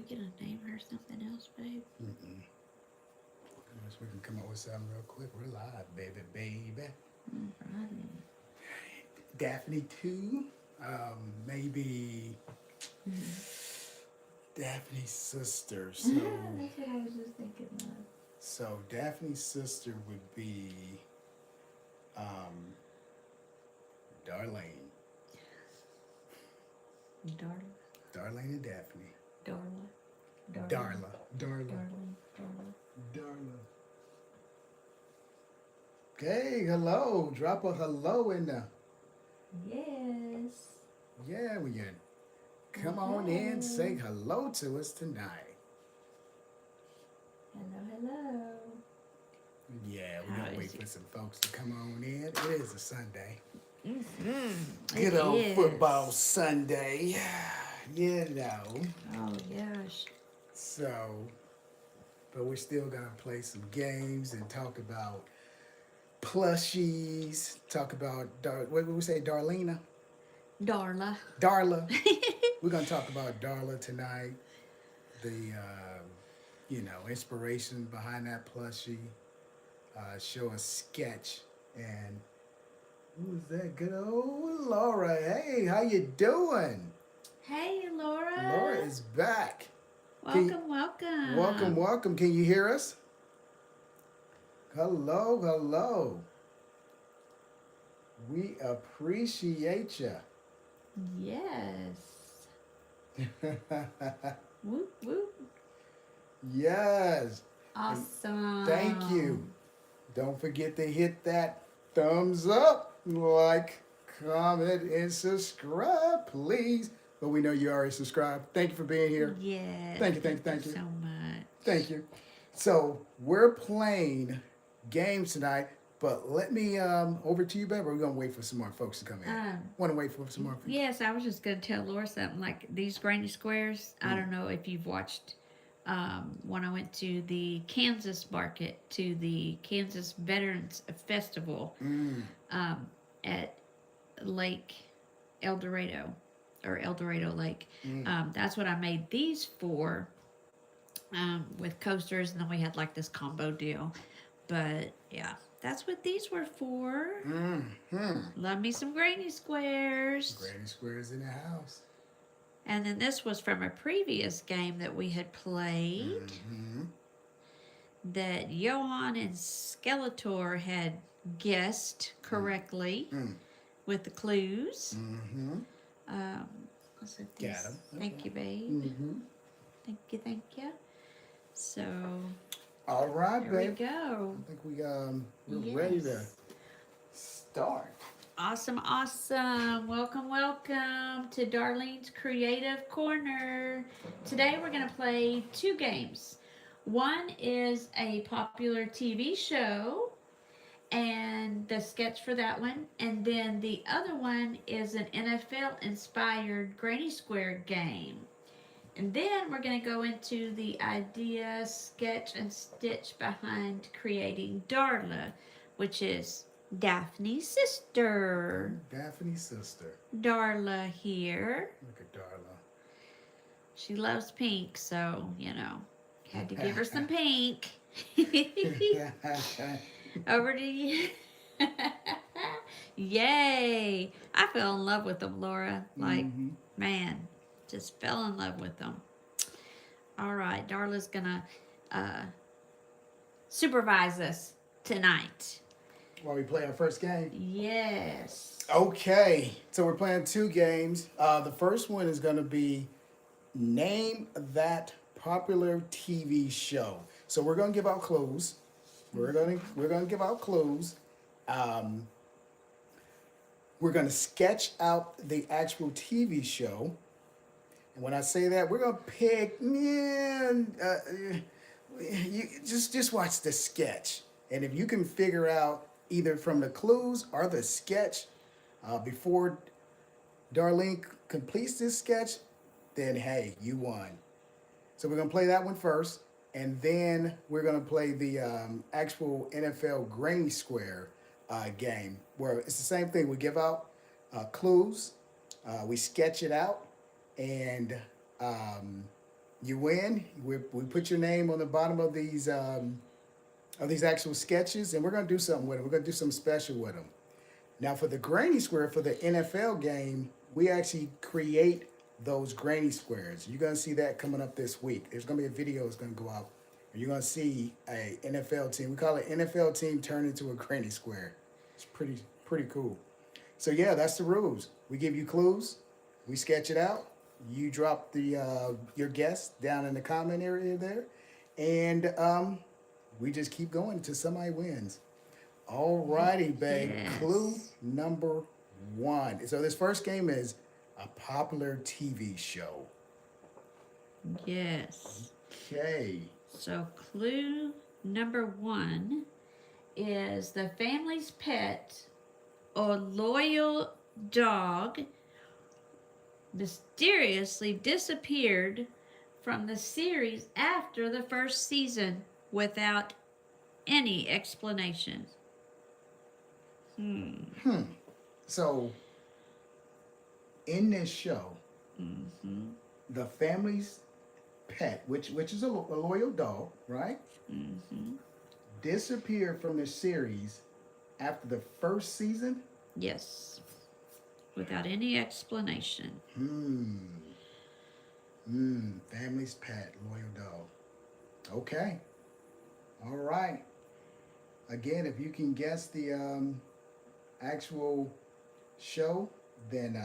gonna name her something else, babe? Mm-mm. Unless we can come up with something real quick. We're live, baby, baby. Alrighty. Daphne 2. Maybe Mm-hmm. Daphne's sister. That's what I was just thinking of. So Daphne's sister would be um, Darlene. Darla. Darlene and Daphne. Darla. Darla. Darla. Darla. Darling. Darla. Darla. Okay, hello. Drop a hello in there. Yes. Yeah, we can come on in, say hello to us tonight. Hello, hello. Yeah, we're How gonna wait is for it? some folks to come on in. It is a Sunday. Mm-hmm. Good old football Sunday. You know. Oh, gosh. So, but we're still gonna play some games and talk about plushies. Talk about what did we say, Darlena? Darla. Darla. We're gonna talk about Darla tonight. The inspiration behind that plushie. Show a sketch and who's that? Good old Laura. Hey, how you doing? Hey, Laura. Laura is back. Welcome, welcome. Welcome, welcome. Can you hear us? Hello, hello. We appreciate you. Yes. Whoop, whoop. Yes. Awesome. Thank you. Don't forget to hit that thumbs up, like, comment, and subscribe, please. But we know you already subscribed. Thank you for being here. Yes. Thank you. So much. Thank you. So we're playing games tonight, but let me over to you, babe. We're gonna wait for some more folks to come in. Want to wait for some more people? Yes, I was just gonna tell Laura something. Like these granny squares. I don't know if you've watched. When I went to the Kansas market, to the Kansas Veterans Festival at Lake El Dorado, or El Dorado Lake. That's what I made these for, with coasters, and then we had like this combo deal. But yeah, that's what these were for. Love me some granny squares. Granny squares in the house. And then this was from a previous game that we had played that Johan and Skeletor had guessed correctly with the clues. So these, Got 'em. thank you, babe. Thank you. So, all right, here babe. we go. I think we're ready to start. Awesome. Welcome to Darlene's Creative Corner. Today we're going to play two games. One is a popular TV show and the sketch for that one. And then the other one is an NFL-inspired Granny Square game. And then we're going to go into the idea, sketch, and stitch behind creating Darla, which is Daphne's sister. Daphne's sister. Darla here. Look at Darla. She loves pink, so, had to give her some pink. Over to you. Yay! I fell in love with them, Laura. Man, just fell in love with them. All right, Darla's gonna supervise us tonight. While we play our first game? Yes. Okay, so we're playing two games. The first one is going to be Name That Popular TV Show. So we're going to give out clues. We're going to give out clues. We're going to sketch out the actual TV show. And when I say that, we're going to pick, you just watch the sketch. And if you can figure out either from the clues or the sketch before Darlene completes this sketch, then hey, you won. So we're going to play that one first, and then we're going to play the actual NFL Granny Square game, where it's the same thing. We give out clues, we sketch it out, and You win. We put your name on the bottom of these actual sketches, and we're gonna do something with them. We're gonna do something special with them. Now, for the granny square for the NFL game, we actually create those granny squares. You're gonna see that coming up this week. There's gonna be a video that's gonna go out, and you're gonna see a NFL team. We call it NFL team turned into a granny square. It's pretty cool. So yeah, that's the rules. We give you clues, we sketch it out. You drop the your guess down in the comment area there, and we just keep going until somebody wins. Alrighty, babe. Clue Yes. number one. So this first game is a popular TV show. Yes. Okay. So, clue number one is the family's pet, a loyal dog, mysteriously disappeared from the series after the first season without any explanation. So in this show, Mm-hmm. the family's pet, which is a loyal dog, right, Mm-hmm. disappeared from the series after the first season. Yes. Without any explanation. Family's pet, loyal dog. Okay. All right. Again, if you can guess the actual show, then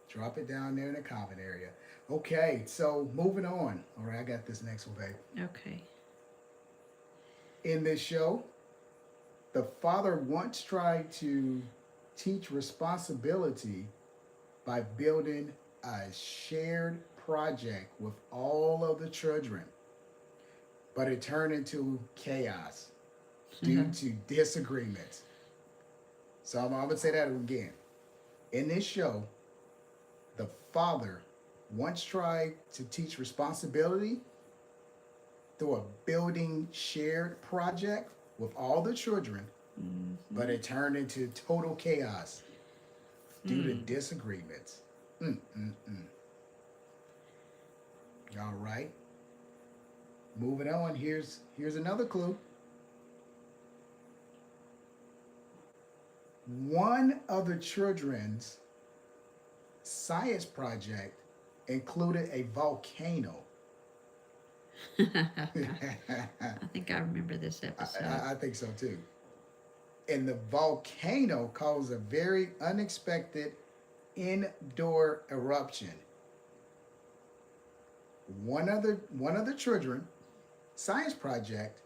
drop it down there in the comment area. Okay, so moving on. All right, I got this next one, babe. Okay. In this show, the father once tried to teach responsibility by building a shared project with all of the children, but it turned into chaos due to disagreements. So I'm going to say that again. In this show, the father once tried to teach responsibility through a building shared project with all the children, but it turned into total chaos due to disagreements. All right. Moving on. Here's another clue. One of the children's science project included a volcano. I think I remember this episode. I think so too. And the volcano caused a very unexpected indoor eruption. One of the children science project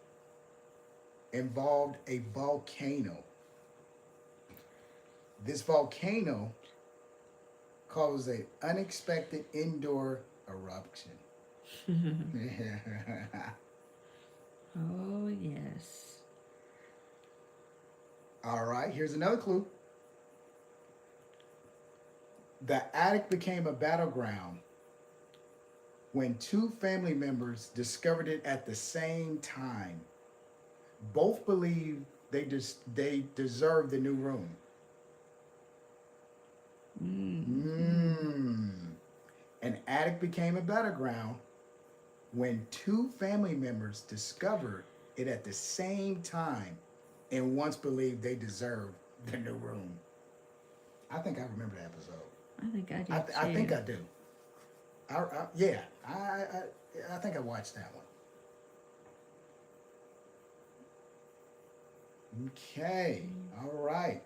involved a volcano. This volcano caused an unexpected indoor eruption. Oh, yes. All right, here's another clue. The attic became a battleground when two family members discovered it at the same time. Both believed they deserved the new room. An attic became a battleground when two family members discovered it at the same time and once believed they deserved the new room. I think I remember the episode. I think I do too. I think I do. Yeah, I think I watched that one. Okay, all right.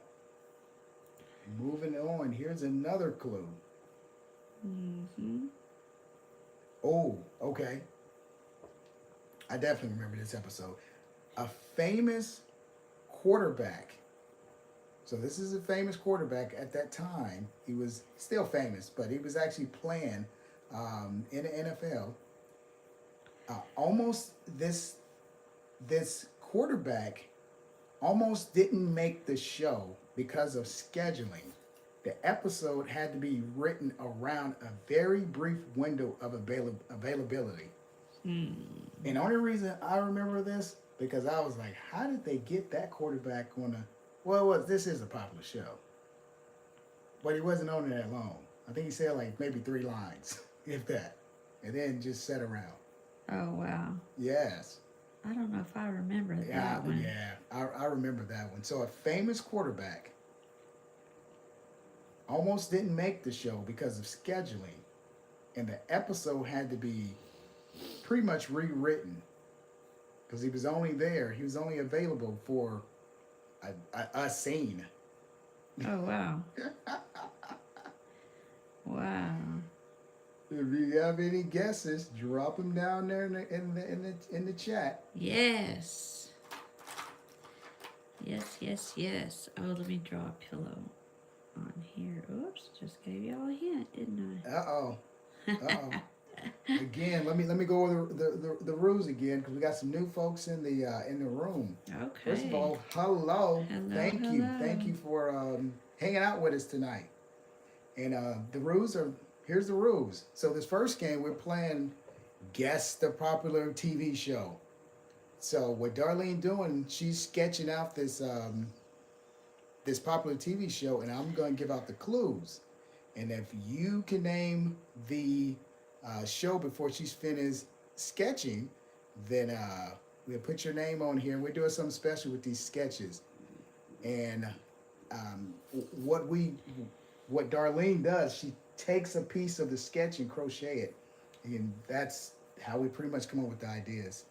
Moving on, here's another clue. Oh, okay. I definitely remember this episode. A famous quarterback. So this is a famous quarterback at that time. He was still famous, but he was actually playing in the NFL. Almost this quarterback almost didn't make the show because of scheduling. The episode had to be written around a very brief window of availability. And the only reason I remember this because I was like, how did they get that quarterback on a? Well, this is a popular show, but he wasn't on it that long. I think he said like maybe 3 lines, if that. and then just sat around. Oh wow. Yes. I don't know if I remember Yeah, that one. yeah. I remember that one. So a famous quarterback almost didn't make the show because of scheduling, and the episode had to be pretty much rewritten because he was only there. He was only available for a scene. Oh wow. Wow. If you have any guesses, drop them down there in the chat. Yes. Yes, yes, yes. Oh, let me draw a pillow on here. Oops, just gave you all a hint, didn't Uh oh. Uh I? oh. Again, let me go over the rules again because we got some new folks in the room. Okay. First of all, hello. Hello, Thank you. hello. Thank you for hanging out with us tonight. And the rules are here's the rules. So this first game we're playing guess the popular TV show. So what Darlene doing? She's sketching out this popular TV show, and I'm going to give out the clues. And if you can name the show before she's finished sketching, then we'll put your name on here. We're doing something special with these sketches. And um, what Darlene does, she takes a piece of the sketch and crochet it, and that's how we pretty much come up with the ideas.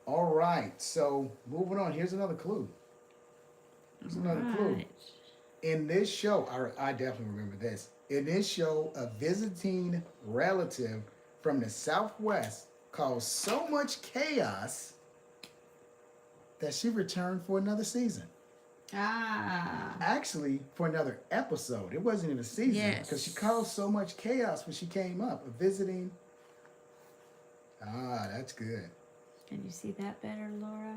All right, so moving on. Here's another clue. Here's another clue. In this show, I definitely remember this. In this show, a visiting relative from the Southwest caused so much chaos that she returned for another season. Ah. Actually, for another episode. It wasn't even a season. Yes. Because she caused so much chaos when she came up. A visiting. Ah, that's good. Can you see that better, Laura?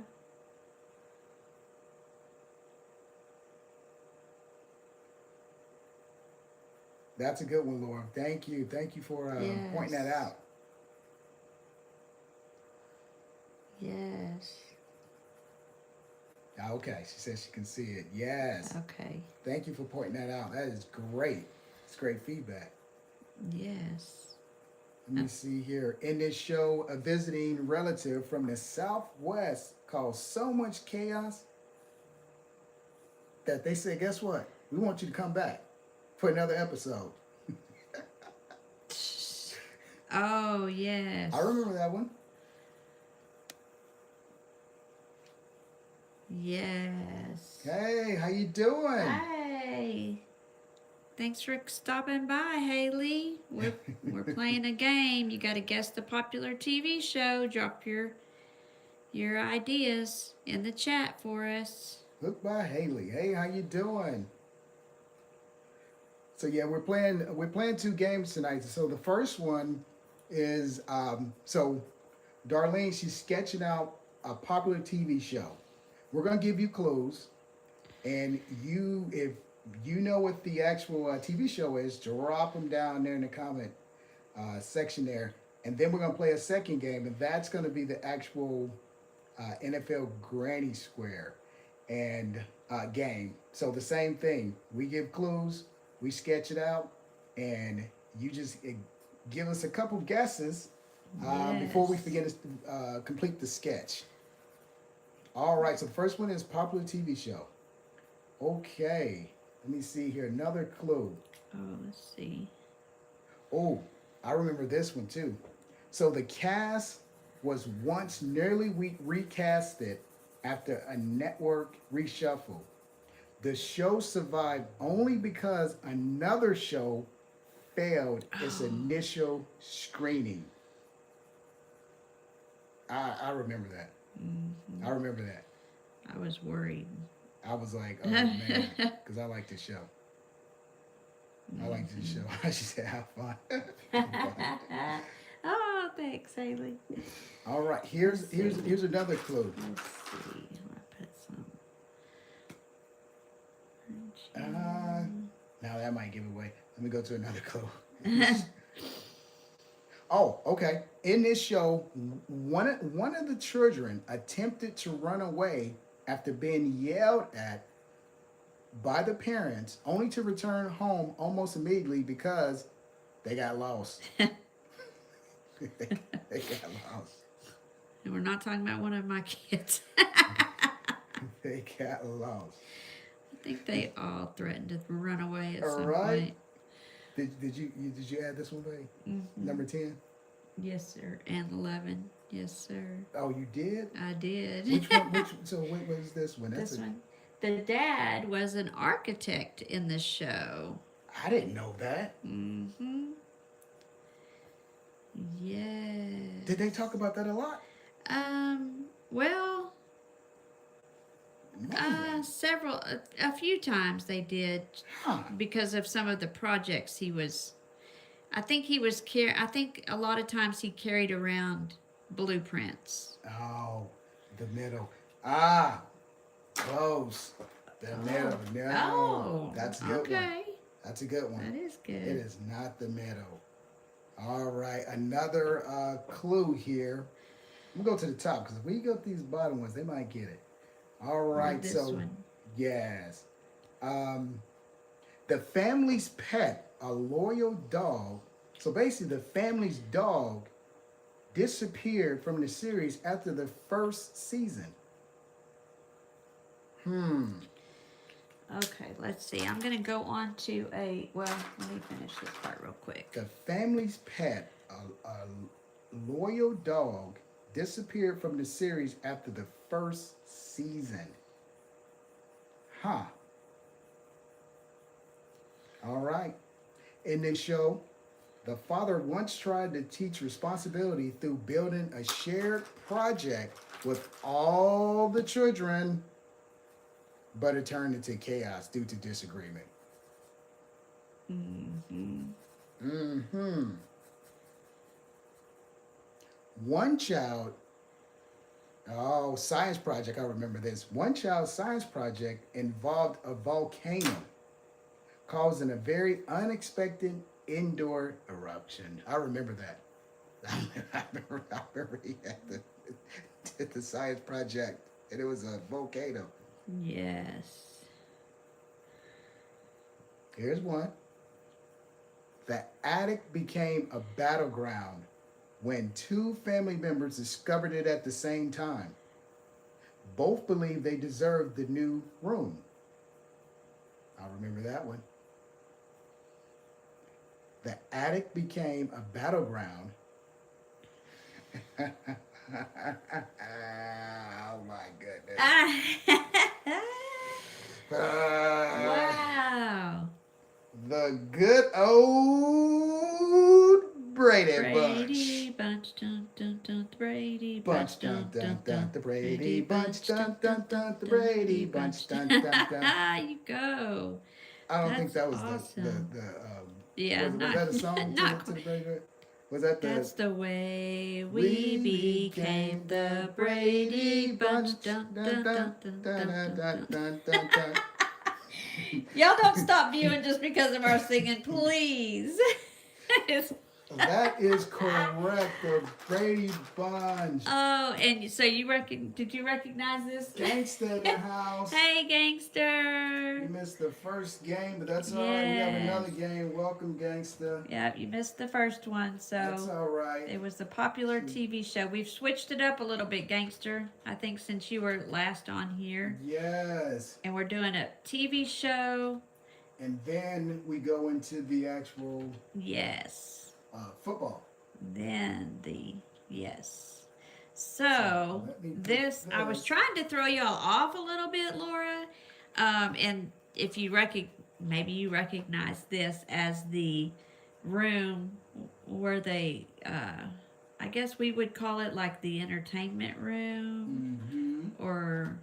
That's a good one, Laura. Thank you. Thank you for pointing that out. Yes. Okay, she says she can see it. Yes. Okay. Thank you for pointing that out. That is great. It's great feedback. Yes. Let me see here. In this show, a visiting relative from the Southwest caused so much chaos that they said, guess what? We want you to come back for another episode. Oh, yes. I remember that one. Yes. Hey, how you doing? Hey. Thanks for stopping by, Haley. We're playing a game. You got to guess the popular TV show. Drop your ideas in the chat for us. Look by Haley. Hey, how you doing? So yeah, we're playing two games tonight. So the first one is so Darlene, she's sketching out a popular TV show. We're gonna give you clues, and if you know what the actual TV show is, drop them down there in the comment section there, and then we're gonna play a second game, and that's gonna be the actual NFL Granny Square and game. So the same thing. We give clues, we sketch it out, and you just give us a couple guesses before we begin to complete the sketch. All right, so the first one is popular TV show. Okay, let me see here. Another clue. Oh, let's see. Oh, I remember this one too. So the cast was once nearly recasted after a network reshuffle. The show survived only because another show failed its initial screening. I remember that. Mm-hmm. I remember that. I was worried. I was like, oh man, because I like this show. I like this show. She said, have fun. Oh, thanks, Haley. All right, here's another clue. Let's see. I put some. Now that might give it away. Let me go to another clue. Oh, okay. In this show, one of the children attempted to run away after being yelled at by the parents, only to return home almost immediately because they got lost. They got lost. And we're not talking about one of my kids. They got lost. I think they all threatened to run away at All some right. point. Did you add this one, babe? Mm-hmm. Number 10? Yes, sir. And 11. Yes, sir. Oh, you did? I did. Which one? What was this one? This one. The dad was an architect in the show. I didn't know that. Mm-hmm. Yes. Did they talk about that a lot? Well, Man. a few times they did Huh. because of some of the projects he was. I think a lot of times he carried around blueprints. Oh, the middle. Ah, close. The middle. No. Oh, That's a good one. okay. That's a good one. That is good. It is not the middle. All right. Another clue here. I'm going to go to the top because if we go to these bottom ones, they might get it. All right. This So, one. yes. The family's pet, a loyal dog. So basically, the family's dog disappeared from the series after the first season. Okay, let's see. I'm going to go on to well, let me finish this part real quick. The family's pet, a loyal dog, disappeared from the series after the first season. Huh. All right. In this show, the father once tried to teach responsibility through building a shared project with all the children, but it turned into chaos due to disagreement. One child, science project, I remember this. One child's science project involved a volcano, causing a very unexpected indoor eruption. I remember that. I remember he did the science project, and it was a volcano. Yes. Here's one. The attic became a battleground when two family members discovered it at the same time. Both believed they deserved the new room. I remember that one. The attic became a battleground. Oh my goodness. Wow. The good old Brady Brady Bunch. Bunch, dun dun dun, the Brady Bunch, dun dun dun, the Brady Bunch, dun dun dun, the Brady Bunch, dun dun dun. You go. I don't think That's that was awesome. the Yeah, was that a song to the Brady Bunch? Was that the? That's the way we became the Brady Bunch. Dun dun dun dun dun dun dun. dun. Y'all don't stop viewing just because of our singing, please. That is correct. The Brady Bunch. Oh, and so did you recognize this? Gangsta in the house. Hey, gangster. You missed the first game, but that's all right. We have Yes. another game. Welcome, Gangsta. Yeah, you missed the first one, so That's all right. it was a popular TV show. We've switched it up a little bit, gangster. I think since you were last on here. Yes. And we're doing a TV show. And then we go into the actual Yes. football. Yes. So let me put this, I was this- trying to throw y'all off a little bit, Laura. And if you maybe you recognize this as the room where they, I guess we would call it like the entertainment room, or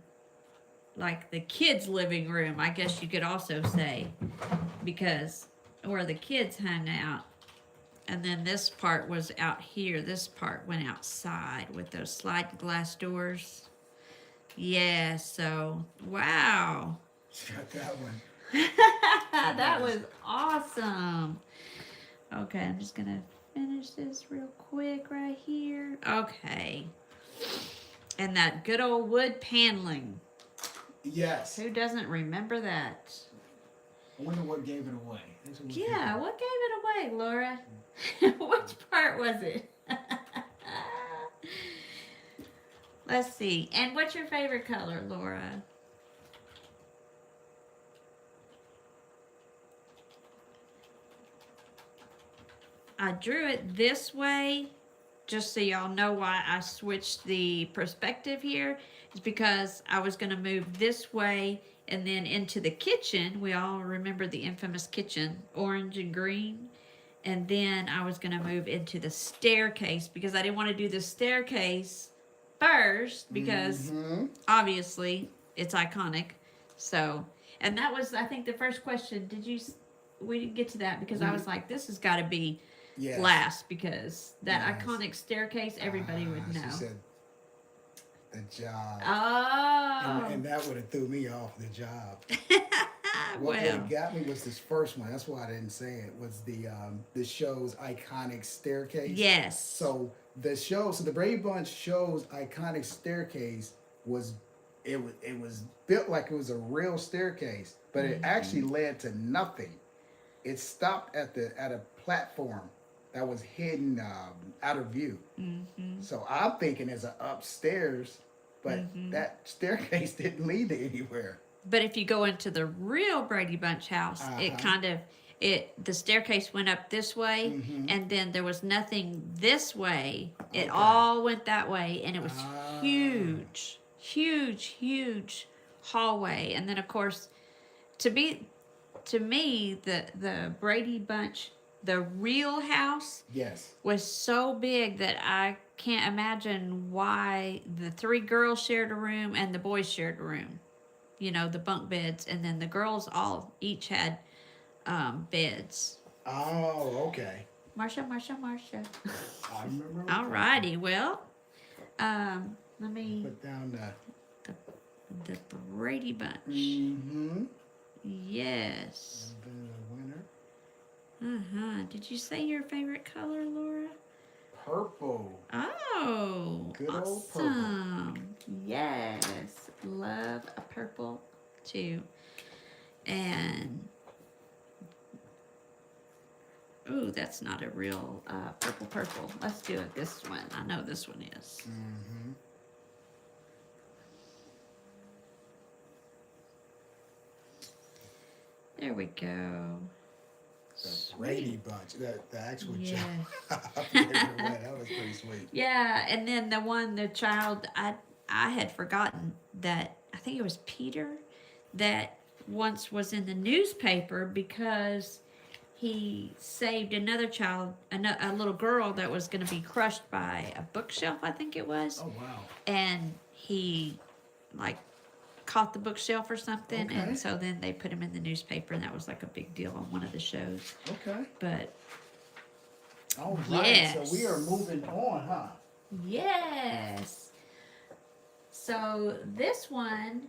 like the kids' living room, I guess you could also say, because where the kids hung out. And then this part was out here. This part went outside with those sliding glass doors. Yeah, so, wow. Got that one. That was awesome. Okay, I'm just going to finish this real quick right here. Okay. And that good old wood paneling. Yes. Who doesn't remember that? I wonder what gave it away. Yeah, what gave it away, Laura? Which part was it? Let's see. And what's your favorite color, Laura? I drew it this way just so y'all know why I switched the perspective here. It's because I was going to move this way and then into the kitchen. We all remember the infamous kitchen, orange and green. And then I was going to move into the staircase because I didn't want to do the staircase first because obviously it's iconic. So, and that was, I think, the first question. We didn't get to that because I was like, this has got to be last because that iconic staircase, everybody would know. She said the job. Oh. And that would have threw me off the job. What got me was this first one. That's why I didn't say it. Was the show's iconic staircase? Yes. So the Brady Bunch show's iconic staircase was built like it was a real staircase, but it actually led to nothing. It stopped at a platform that was hidden out of view. So I'm thinking it's an upstairs, but that staircase didn't lead to anywhere. But if you go into the real Brady Bunch house, the staircase went up this way, and then there was nothing this way. It all went that way, and it was huge, huge, huge hallway. And then, of course, to me, the Brady Bunch, the real house, was so big that I can't imagine why the 3 girls shared a room and the boys shared a room. You know, the bunk beds, and then the girls each had beds. Oh, okay. Marsha. I remember. Alrighty, well, let me put down the Brady Bunch. Yes. Winner. Did you say your favorite color, Laura? Purple. Oh, good awesome. Old purple. Yes, love a purple too. And ooh, that's not a real purple. Let's do it this one. I know this one is. There we go. The Brady Bunch, the actual child. That was pretty sweet. Yeah, and then the child, I had forgotten that, I think it was Peter, that once was in the newspaper because he saved another child, a little girl that was going to be crushed by a bookshelf, I think it was. Oh, wow. And he, caught the bookshelf or something, and so then they put him in the newspaper, and that was like a big deal on one of the shows. Okay. But all right, so we are moving on, huh? Yes. So this one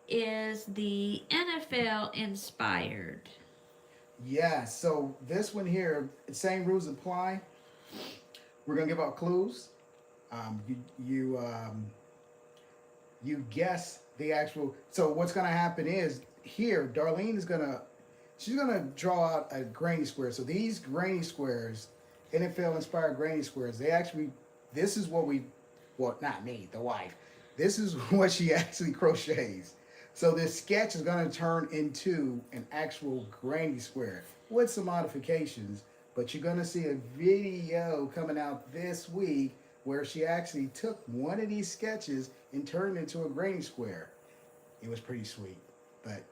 is the NFL inspired. Yeah, so this one here, same rules apply. We're gonna give out clues. You guess the actual. So what's gonna happen is here, Darlene is she's gonna draw out a granny square. So these granny squares, NFL inspired granny squares, this is what not me, the wife. This is what she actually crochets. So this sketch is gonna turn into an actual granny square with some modifications, but you're gonna see a video coming out this week where she actually took one of these sketches and turned it into a granny square. It was pretty sweet, but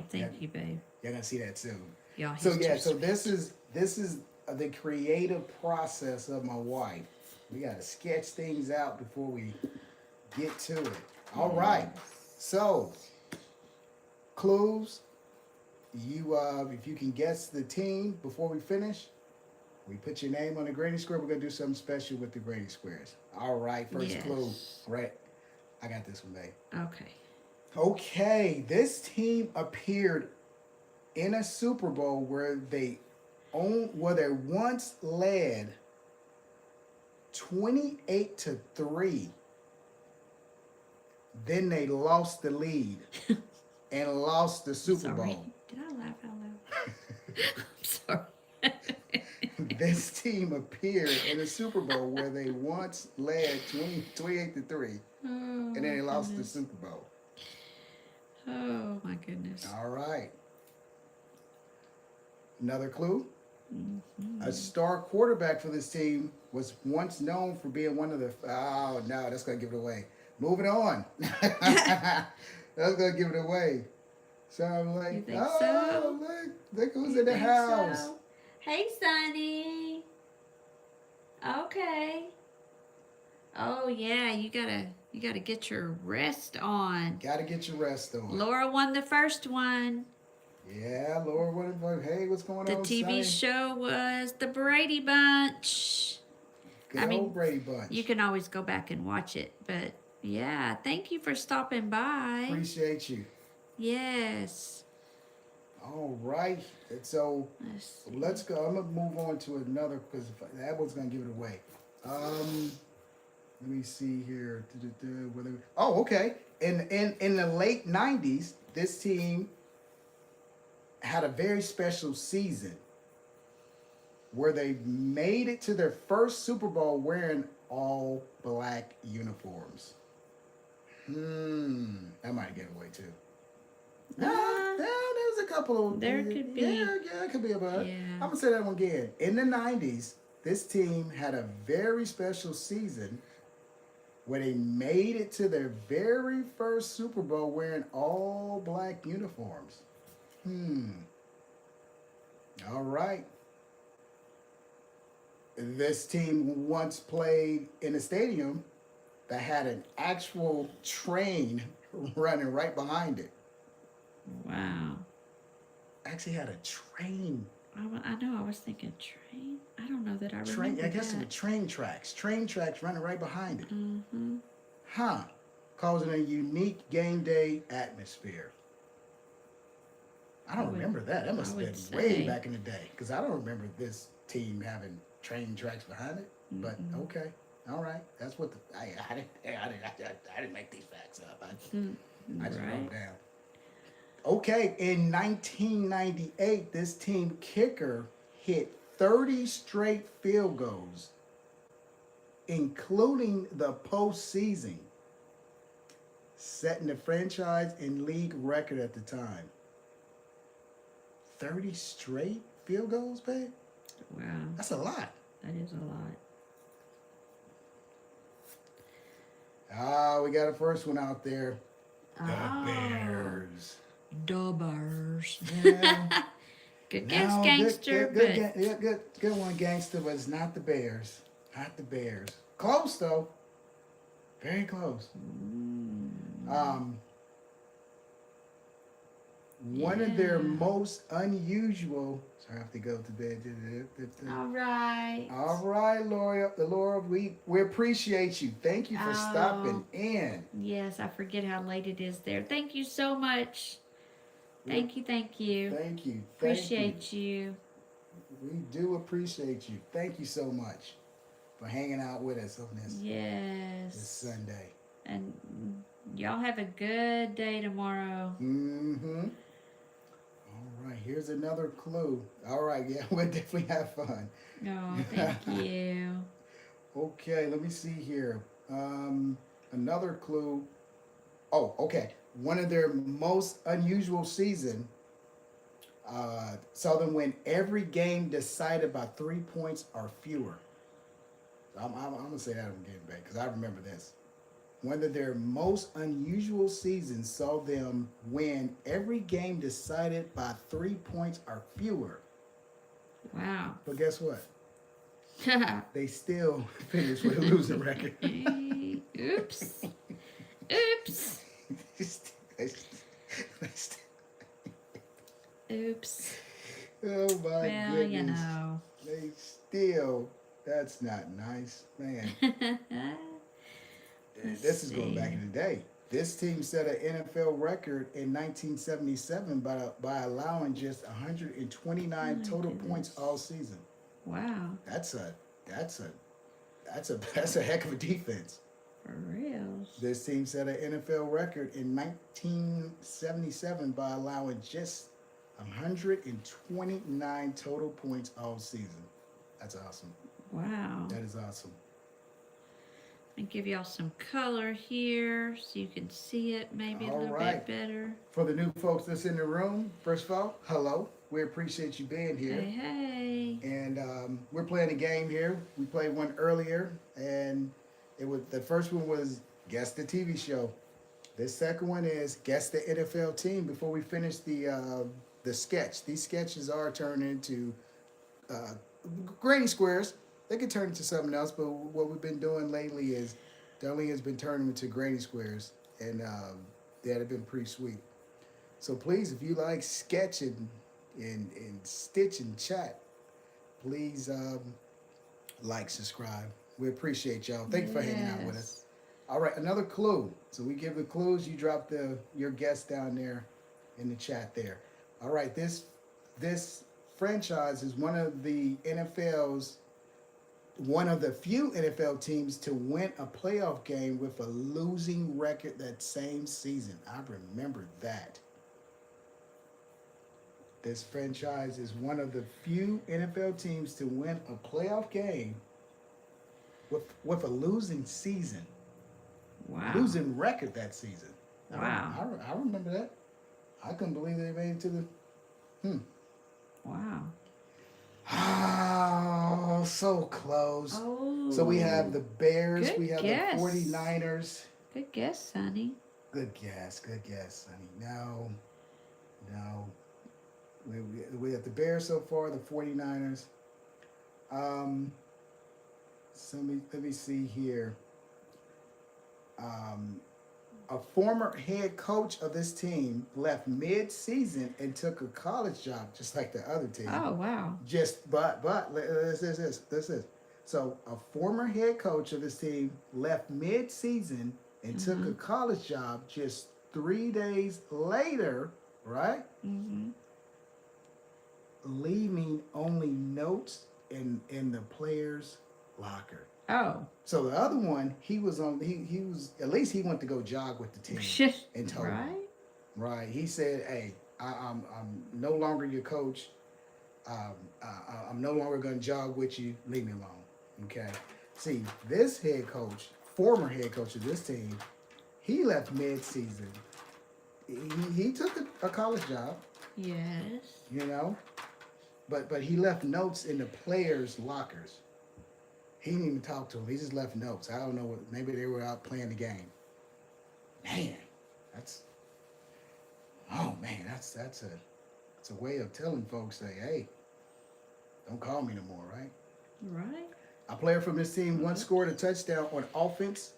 thank you, babe. You're gonna see that soon. Yeah. So this is the creative process of my wife. We gotta sketch things out before we get to it. All right. So clues. If you can guess the team before we finish, we put your name on the granny square. We're gonna do something special with the granny squares. All right, first clue. Right, I got this one, babe. Okay, this team appeared in a Super Bowl where they once led 28-3. Then they lost the lead and lost the Super Bowl. Did I laugh out loud? I'm sorry. this team appeared in a Super Bowl where they once led 28-3, Oh and then my they lost the goodness. Super Bowl. Oh my goodness. All right. Another clue. A Mm-hmm. star quarterback for this team was once known for being one of the. Oh, no, that's going to give it away. Moving on. That's going to give it away. So I'm You like, think oh, so? look who's You in the think house. so? Hey, Sonny. Okay. Oh yeah, you gotta get your rest on. Got to get your rest on. Laura won the first one. Yeah, Laura, hey, what's going The on, TV Sonny? show was the Brady Bunch. Good I old mean, Brady you Bunch. can always go back and watch it, but yeah, thank you for stopping by. Appreciate you. Yes. All right. So Let's see. let's go. I'm gonna move on to another because that one's gonna give it away. Let me see here. Oh, okay. In the late '90s, this team had a very special season where they made it to their first Super Bowl wearing all black uniforms. That might give it away too. No, Uh, there's a couple of there could be. yeah, it could be about it. Yeah. I'm gonna say that one again. In the '90s, this team had a very special season where they made it to their very first Super Bowl wearing all black uniforms. All right. This team once played in a stadium that had an actual train running right behind it. Wow. Actually had a train. I know. I was thinking train. I don't know that I Train. remember I guess it that. was train tracks. Train tracks running right behind it. Mm-hmm. Huh. Causing a unique game day atmosphere. I don't remember that. That must have been way back in the day because I don't remember this team having train tracks behind it. But okay, all right. That's what I didn't make these facts up. I just wrote them down. Okay, in 1998, this team kicker hit 30 straight field goals, including the postseason, setting the franchise and league record at the time. 30 straight field goals, babe? Wow. That's a lot. That is a lot. Ah, we got a first one out there. The Oh. Bears. The Bears. Yeah. Good guess, No, gangster. good one, gangster, but it's not the Bears. Not the Bears. Close, though. Very close. One of their most unusual. Sorry, I have to go to bed. All right. All right, Laura, we appreciate you. Thank you for stopping in. Yes, I forget how late it is there. Thank you so much. Thank you. Thank you. Appreciate you. We do appreciate you. Thank you so much for hanging out with us on this Sunday. And y'all have a good day tomorrow. Mm-hmm. All right, here's another clue. All right, yeah, we'll definitely have fun. Oh, thank you. Okay, let me see here. Another clue. Oh, okay. One of their most unusual season saw them win every game decided by 3 points or fewer. I'm gonna say that again, babe, because I remember this. One of their most unusual seasons saw them win every game decided by 3 points or fewer. Wow. But guess what? They still finished with a losing record. Oops. Oops. Oops. Oh my Well, goodness. you know. They still, that's not nice. Man, this is going back in the day. This team set an NFL record in 1977 by allowing just 129 total points all season. Wow. That's a heck of a defense. For real. This team set an NFL record in 1977 by allowing just 129 total points all season. That's awesome. Wow. That is awesome. And give y'all some color here so you can see it maybe a All little right. bit better. For the new folks that's in the room, first of all, hello. We appreciate you being here. Hey, hey. And we're playing a game here. We played one earlier, and it was the first one was guess the TV show. This second one is guess the NFL team. Before we finish the sketch, these sketches are turned into uh, granny squares. They could turn into something else, but what we've been doing lately is Darlene has been turning them into granny squares, and that have been pretty sweet. So please, if you like sketching and stitch and chat, please like, subscribe. We appreciate y'all. Thank you for hanging out with us. All right, another clue. So we give the clues. You drop your guess down there in the chat there. All right, this franchise is one of the few NFL teams to win a playoff game with a losing record that same season. I remember that. This franchise is one of the few NFL teams to win a playoff game with a losing season. Wow. Losing record that season. Wow. I remember that. I couldn't believe they made it to the. Wow. Oh, so close. Oh. So we have the Bears. Good We have guess. the 49ers. Good guess, Sonny. Good guess, honey. No. We have the Bears so far, the 49ers. So let me see here. A former head coach of this team left mid-season and took a college job, just like the other team. Oh, wow. But this is. So a former head coach of this team left mid-season and took a college job just 3 days later, right? Mm-hmm. Leaving only notes in the player's locker. Oh. So the other one, he was at least he went to go jog with the team and told them. Right? Right. He said, "Hey, I'm no longer your coach. I'm no longer going to jog with you. Leave me alone." Okay. See, this former head coach of this team, he left mid-season. He took a college job. Yes. You know, but he left notes in the players' lockers. He didn't even talk to them. He just left notes. I don't know what. Maybe they were out playing the game. Man, that's a way of telling folks, say, hey, don't call me no more, right? Right. A player from this team once scored a touchdown on offense,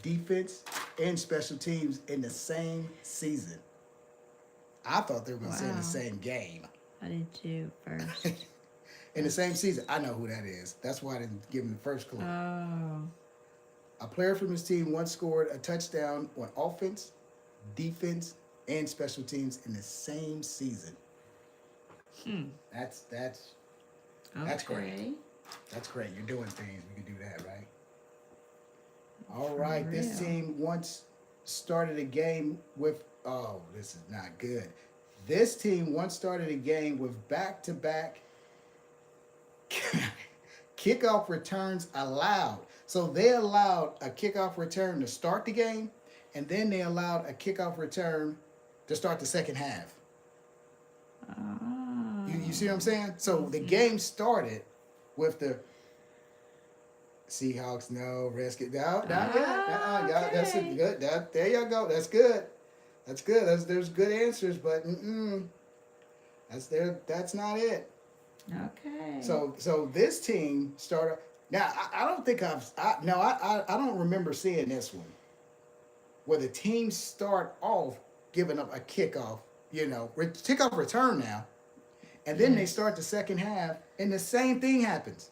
defense, and special teams in the same season. I thought they were going to say in the same game. I did too first. In the same season. I know who that is. That's why I didn't give him the first clue. Oh. A player from his team once scored a touchdown on offense, defense, and special teams in the same season. That's great. That's great. You're doing things. We can do that, right? All right. This team once started a game with. Oh, this is not good. This team once started a game with back-to-back kickoff returns allowed. So they allowed a kickoff return to start the game, and then they allowed a kickoff return to start the second half. Oh. You see what I'm saying? So the game started with the Seahawks, no, Redskins, no, not yet. That's good. There you go. That's good. There's good answers, but that's not it. Okay. So this team started. Now I don't think I don't remember seeing this one where the team start off giving up a kickoff, kickoff return now, and then they start the second half, and the same thing happens.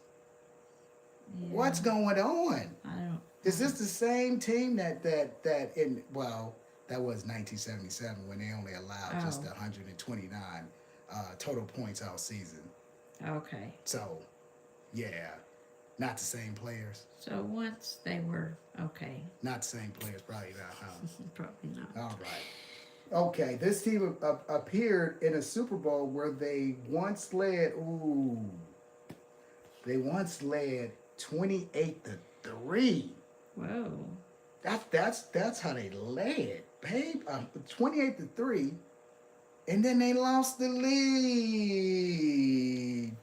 Yeah. What's going on? I don't. Is this the same team that was 1977 when they only allowed just 129 total points all season? Okay. So, yeah, not the same players. So once they were okay. Not the same players, probably not, huh? Probably not. All right. Okay, this team appeared in a Super Bowl where they once led. Ooh. They once led 28-3. Whoa. That's how they led, babe. 28-3, and then they lost the lead.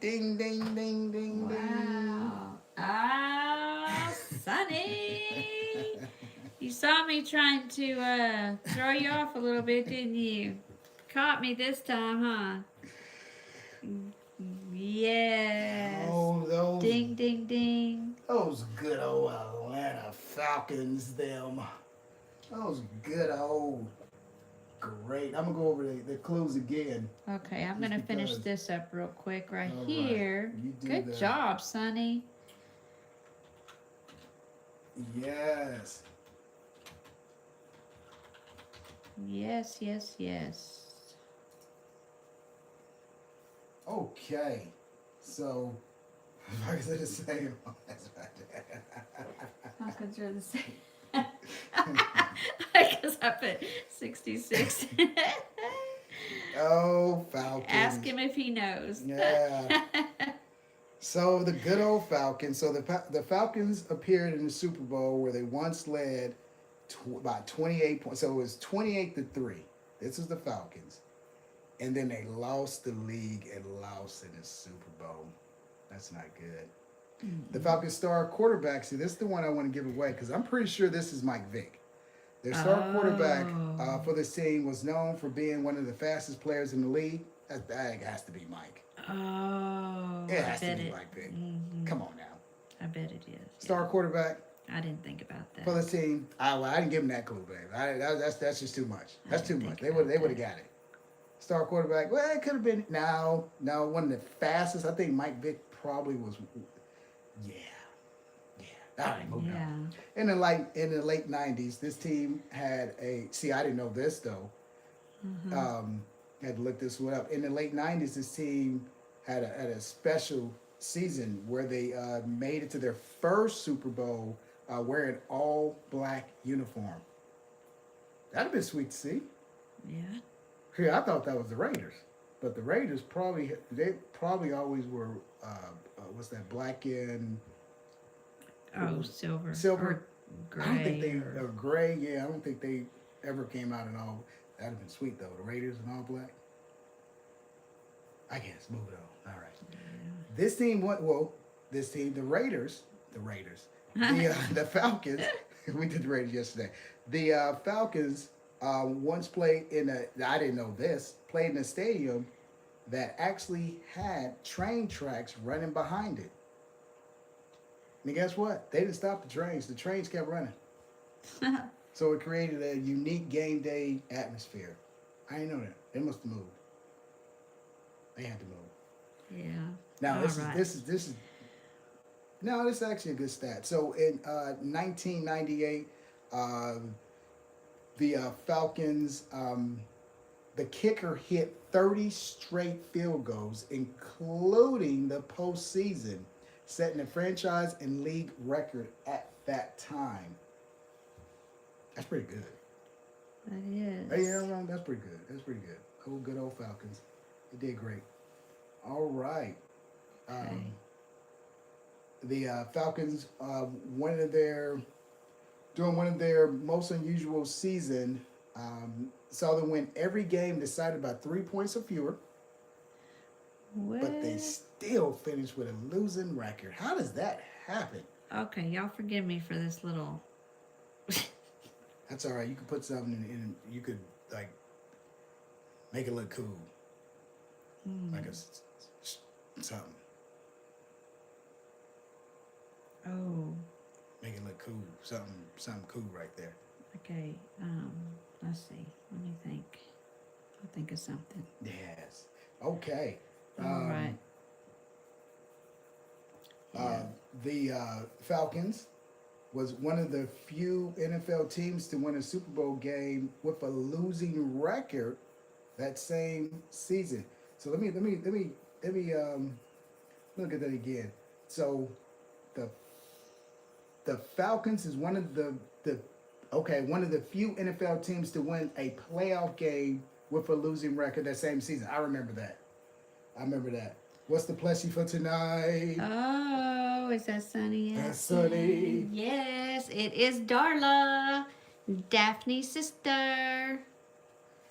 Ding, ding, ding, ding, ding. Wow. Ah, Sonny. You saw me trying to throw you off a little bit, didn't you? Caught me this time, huh? Yes. Oh, Ding, ding, ding. those good old Atlanta Falcons, them. Those good old great. I'm gonna go over the clues again. Okay, I'm Just gonna finish because. this up real quick right All right. here. You do Good that. job, Sonny. Yes. Yes, yes, yes. Okay. So, if I can say the same, that's right. How come you're the same? I guess I put 66. Oh, Falcons. Ask him if he knows. Yeah. So the good old Falcons. So the Falcons appeared in the Super Bowl where they once led by 28 points. So it was 28-3. This is the Falcons, and then they lost the league and lost in the Super Bowl. That's not good. The Falcons star quarterback. See, this is the one I want to give away because I'm pretty sure this is Mike Vick. Their star quarterback for this team was known for being one of the fastest players in the league. That has to be Mike. Oh, It I has to bet be it. Mike Vick. Mhm. Come on now. I bet it is. Star quarterback I didn't think about that. for the team. I didn't give him that clue, babe. That's just too much. That's too much. They would have got it. Star quarterback. Well, it could have been one of the fastest. I think Mike Vick probably was. Yeah. All right, moving on. In the late '90s, this team had a. See, I didn't know this though. Had to look this one up. In the late '90s, this team had a special season where they made it to their first Super Bowl wearing all black uniform. That'd have been sweet to see. Yeah. Yeah, I thought that was the Raiders, but the Raiders probably always were what's that, black and Silver. silver. Or gray. I don't think they gray. Yeah, I don't think they ever came out in all. That'd have been sweet though. The Raiders in all black. I guess move it on. All right. Yeah. This team the Raiders, the Falcons. We did the Raiders yesterday. The Falcons once played I didn't know this. Played in a stadium that actually had train tracks running behind it. And guess what? They didn't stop the trains. The trains kept running. So it created a unique game day atmosphere. I didn't know that. They must have moved. They had to move. Yeah. Now this All is no, this is actually a good stat. So in 1998, the Falcons, the kicker hit 30 straight field goals, including the postseason, setting a franchise and league record at that time. That's pretty good. That is. Hey, yeah, that's pretty good. That's pretty good. Oh, good old Falcons. They did great. All right. Okay. The Falcons, during one of their most unusual season, saw them win every game decided by 3 points or fewer. What? But they still finished with a losing record. How does that happen? Okay, y'all forgive me for this little. That's all right. You could put something in. You could like make it look cool, like something. Oh. Make it look cool. Something cool right there. Okay. Let's see. Let me think. I'll think of something. Yes. Okay. All right. The Falcons was one of the few NFL teams to win a Super Bowl game with a losing record that same season. So let me look at that again. So the Falcons is one of the few NFL teams to win a playoff game with a losing record that same season. I remember that. What's the plushie for tonight? Oh, is that Sunny? That's Sunny. Yes, it is Darla, Daphne's sister.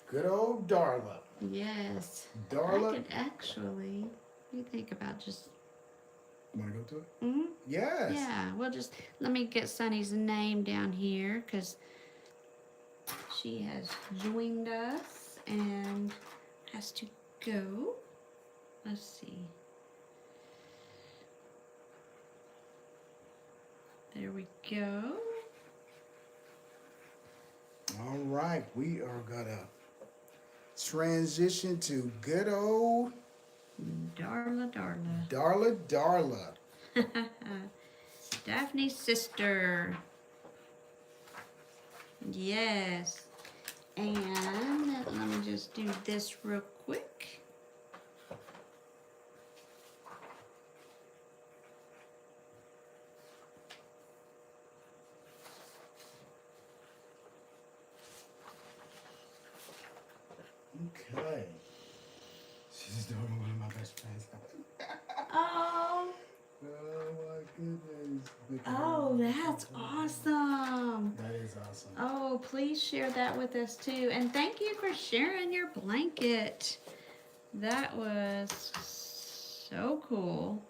Good old Darla. Yes. I Darla. could actually, what do you think about just, Want to go to it? mm-hmm. Yes. Yeah, we'll just, let me get Sunny's name down here because she has joined us and has to go. Let's see. There we go. All right, we are gonna transition to good old Darla, Darla. Darla. Daphne's sister. Yes. And let me just do this real quick. Okay. She's doing one of my best friends. Oh. Oh my goodness. Look at Oh, her. that's awesome. That is awesome. Oh, please share that with us too. And thank you for sharing your blanket. That was so cool.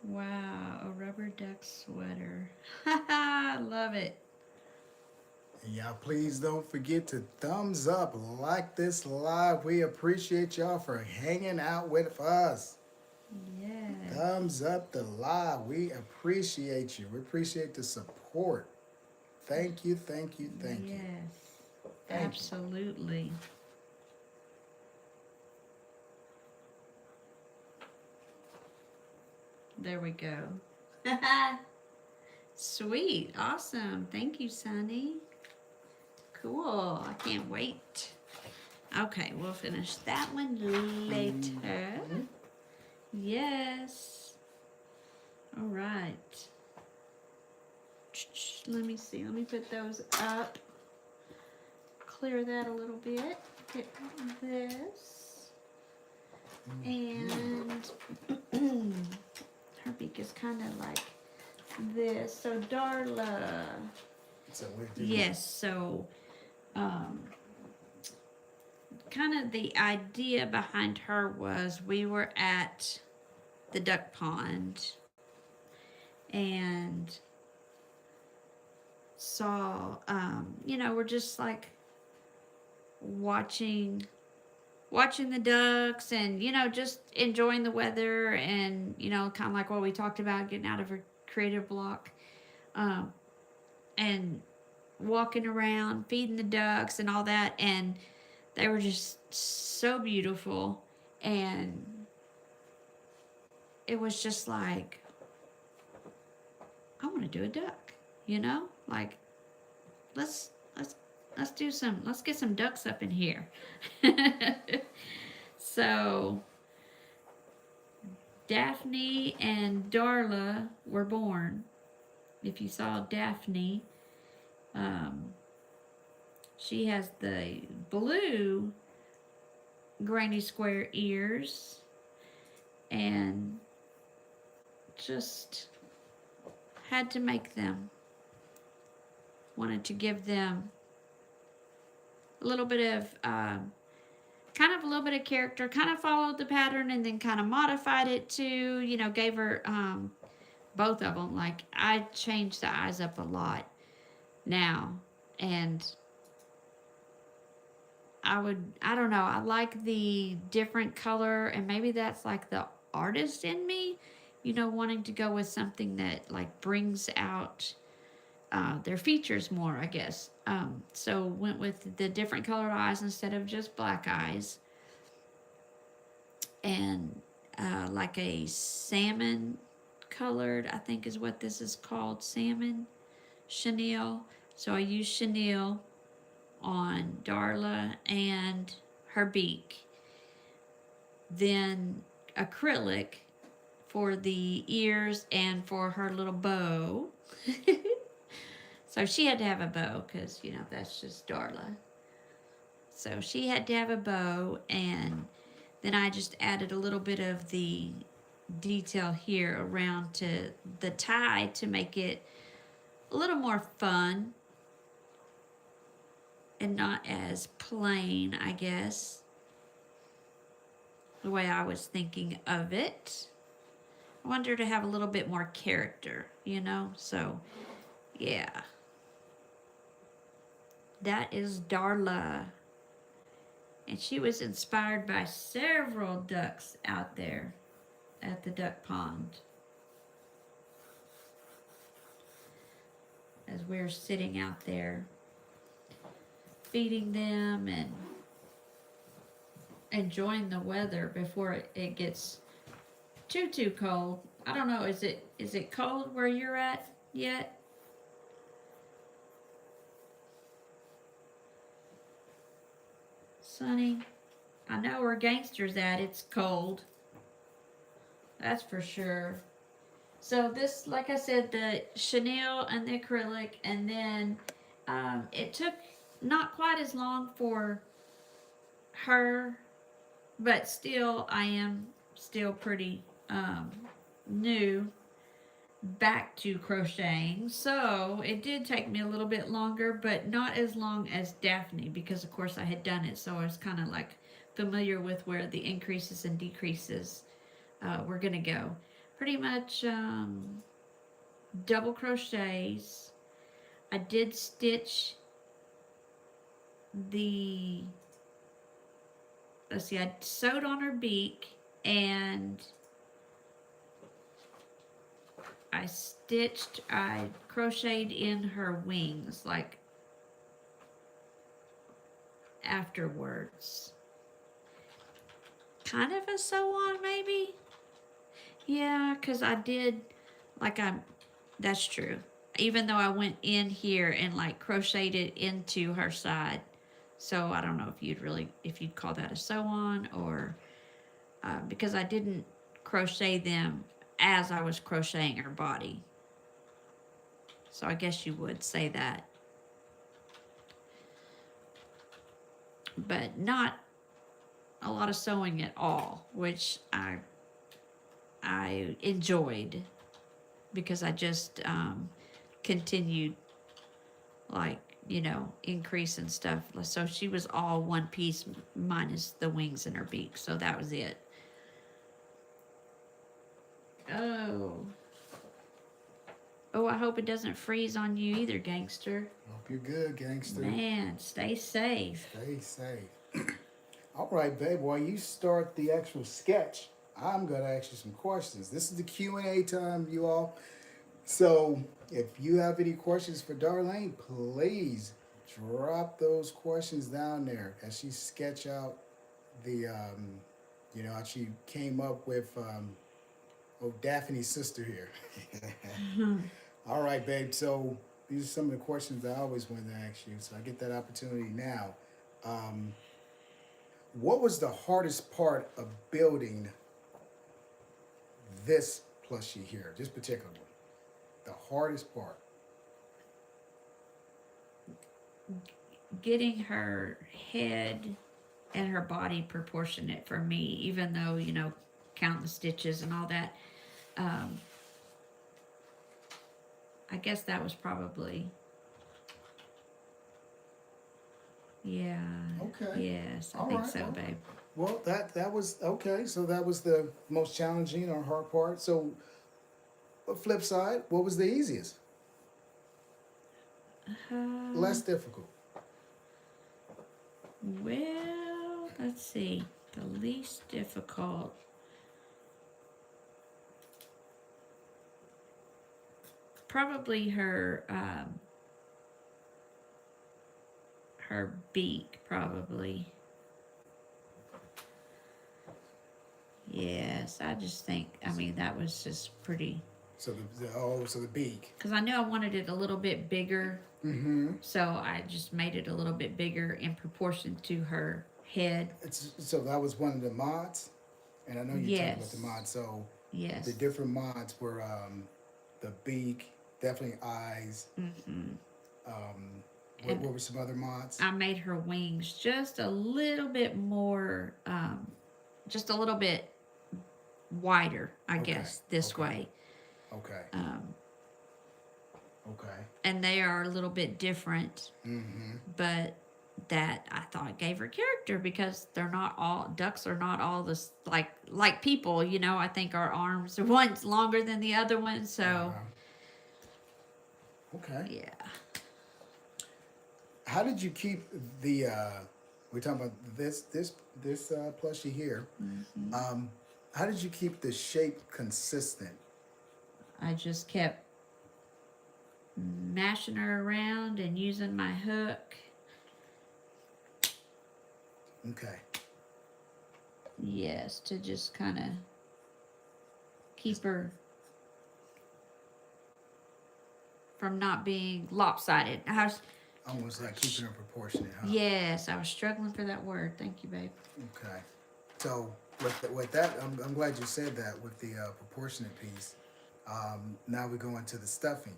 Wow, a rubber duck sweater. I love it. And y'all, please don't forget to thumbs up, like this live. We appreciate y'all for hanging out with us. Yeah. Thumbs up the live. We appreciate you. We appreciate the support. Thank you, thank you, thank you. Yes. Thank you. Absolutely. There we go. Sweet. Awesome. Thank you, Sunny. Cool. I can't wait. Okay, we'll finish that one later. Yes. All right. Let me see. Let me put those up. Clear that a little bit. Get this. And her beak is kind of like this. So Darla. So we're doing Yes, so kind of the idea behind her was we were at the duck pond and saw we're just like watching the ducks and just enjoying the weather and kind of like what we talked about, getting out of a creative block, and walking around feeding the ducks and all that, and they were just so beautiful, and it was just like, I want to do a duck, like let's get some ducks up in here. So Daphne and Darla were born. If you saw Daphne, she has the blue granny square ears and just had to make them. Wanted to give them a little bit of a little bit of character, kind of followed the pattern and then kind of modified it to, gave her both of them. Like, I changed the eyes up a lot now, and I don't know, I like the different color, and maybe that's like the artist in me, wanting to go with something that like brings out their features more, I guess. So went with the different colored eyes instead of just black eyes, and like a salmon colored, I think is what this is called, salmon chenille. So I used chenille on Darla and her beak, then acrylic for the ears and for her little bow. So she had to have a bow because, that's just Darla. So she had to have a bow, and Then I just added a little bit of the detail here around to the tie to make it a little more fun and not as plain, I guess, the way I was thinking of it. I wanted her to have a little bit more character, you know? So, yeah. That is Darla. And she was inspired by several ducks out there at the duck pond. As we're sitting out there feeding them and enjoying the weather before it gets too cold. I don't know, is it cold where you're at yet? Sunny? I know where Gangster's at, it's cold. That's for sure. So this, like I said, the chenille and the acrylic, and then it took not quite as long for her, but still I am still pretty new back to crocheting, so it did take me a little bit longer, but not as long as Daphne, because of course I had done it, so I was kind of like familiar with where the increases and decreases were gonna go. Pretty much double crochets. I did stitch the, let's see, I sewed on her beak, and I crocheted in her wings, like afterwards. Kind of a sew on, maybe? Yeah, because I did, like that's true. Even though I went in here and like crocheted it into her side. So I don't know if you'd call that a sew on or, because I didn't crochet them as I was crocheting her body. So I guess you would say that. But not a lot of sewing at all, which I enjoyed, because I just continued, like, increase and stuff. So she was all one piece minus the wings and her beak. So that was it. Oh, I hope it doesn't freeze on you either, Gangster. Hope you're good, Gangster. Man, stay safe. Stay safe. All right, babe. While you start the actual sketch, I'm gonna ask you some questions. This is the Q&A time, you all. So if you have any questions for Darlene, please drop those questions down there as she sketch out the, how she came up with, Daphne's sister here. All right, babe. So these are some of the questions I always wanted to ask you. So I get that opportunity now. What was the hardest part of building this plushie here, this particular one? The hardest part? Getting her head and her body proportionate for me, even though, counting the stitches and all that. I guess that was probably, yeah. Okay. Yes, I think so, babe. Well, that was okay. So that was the most challenging or hard part. So, flip side, what was the easiest? Less difficult. Well, let's see. The least difficult. Probably her beak, probably. Yes, I just think, that was just pretty. So the beak. Because I knew I wanted it a little bit bigger. Mm-hmm. So I just made it a little bit bigger in proportion to her head. So that was one of the mods, and I know you're talking about the mods. So yes, the different mods were the beak, definitely eyes. Mm-hmm. What were some other mods? I made her wings just a little bit more just a little bit wider, I Okay. guess, this Okay. way. Okay. Um, Okay. and they are a little bit different, Mm-hmm. but that I thought gave her character because they're not all ducks are not all this like people, you know. I think our arms one's longer than the other one, so Uh-huh. Okay. yeah. How did you keep the we're talking about this plushie here. Hmm. Um, how did you keep the shape consistent? I just kept mashing her around and using my hook. Okay. Yes, to just kind of keep her from not being lopsided. Almost like keeping it proportionate, huh? Yes, I was struggling for that word. Thank you, babe. Okay. So with that, I'm glad you said that with the proportionate piece. Now we go into the stuffing.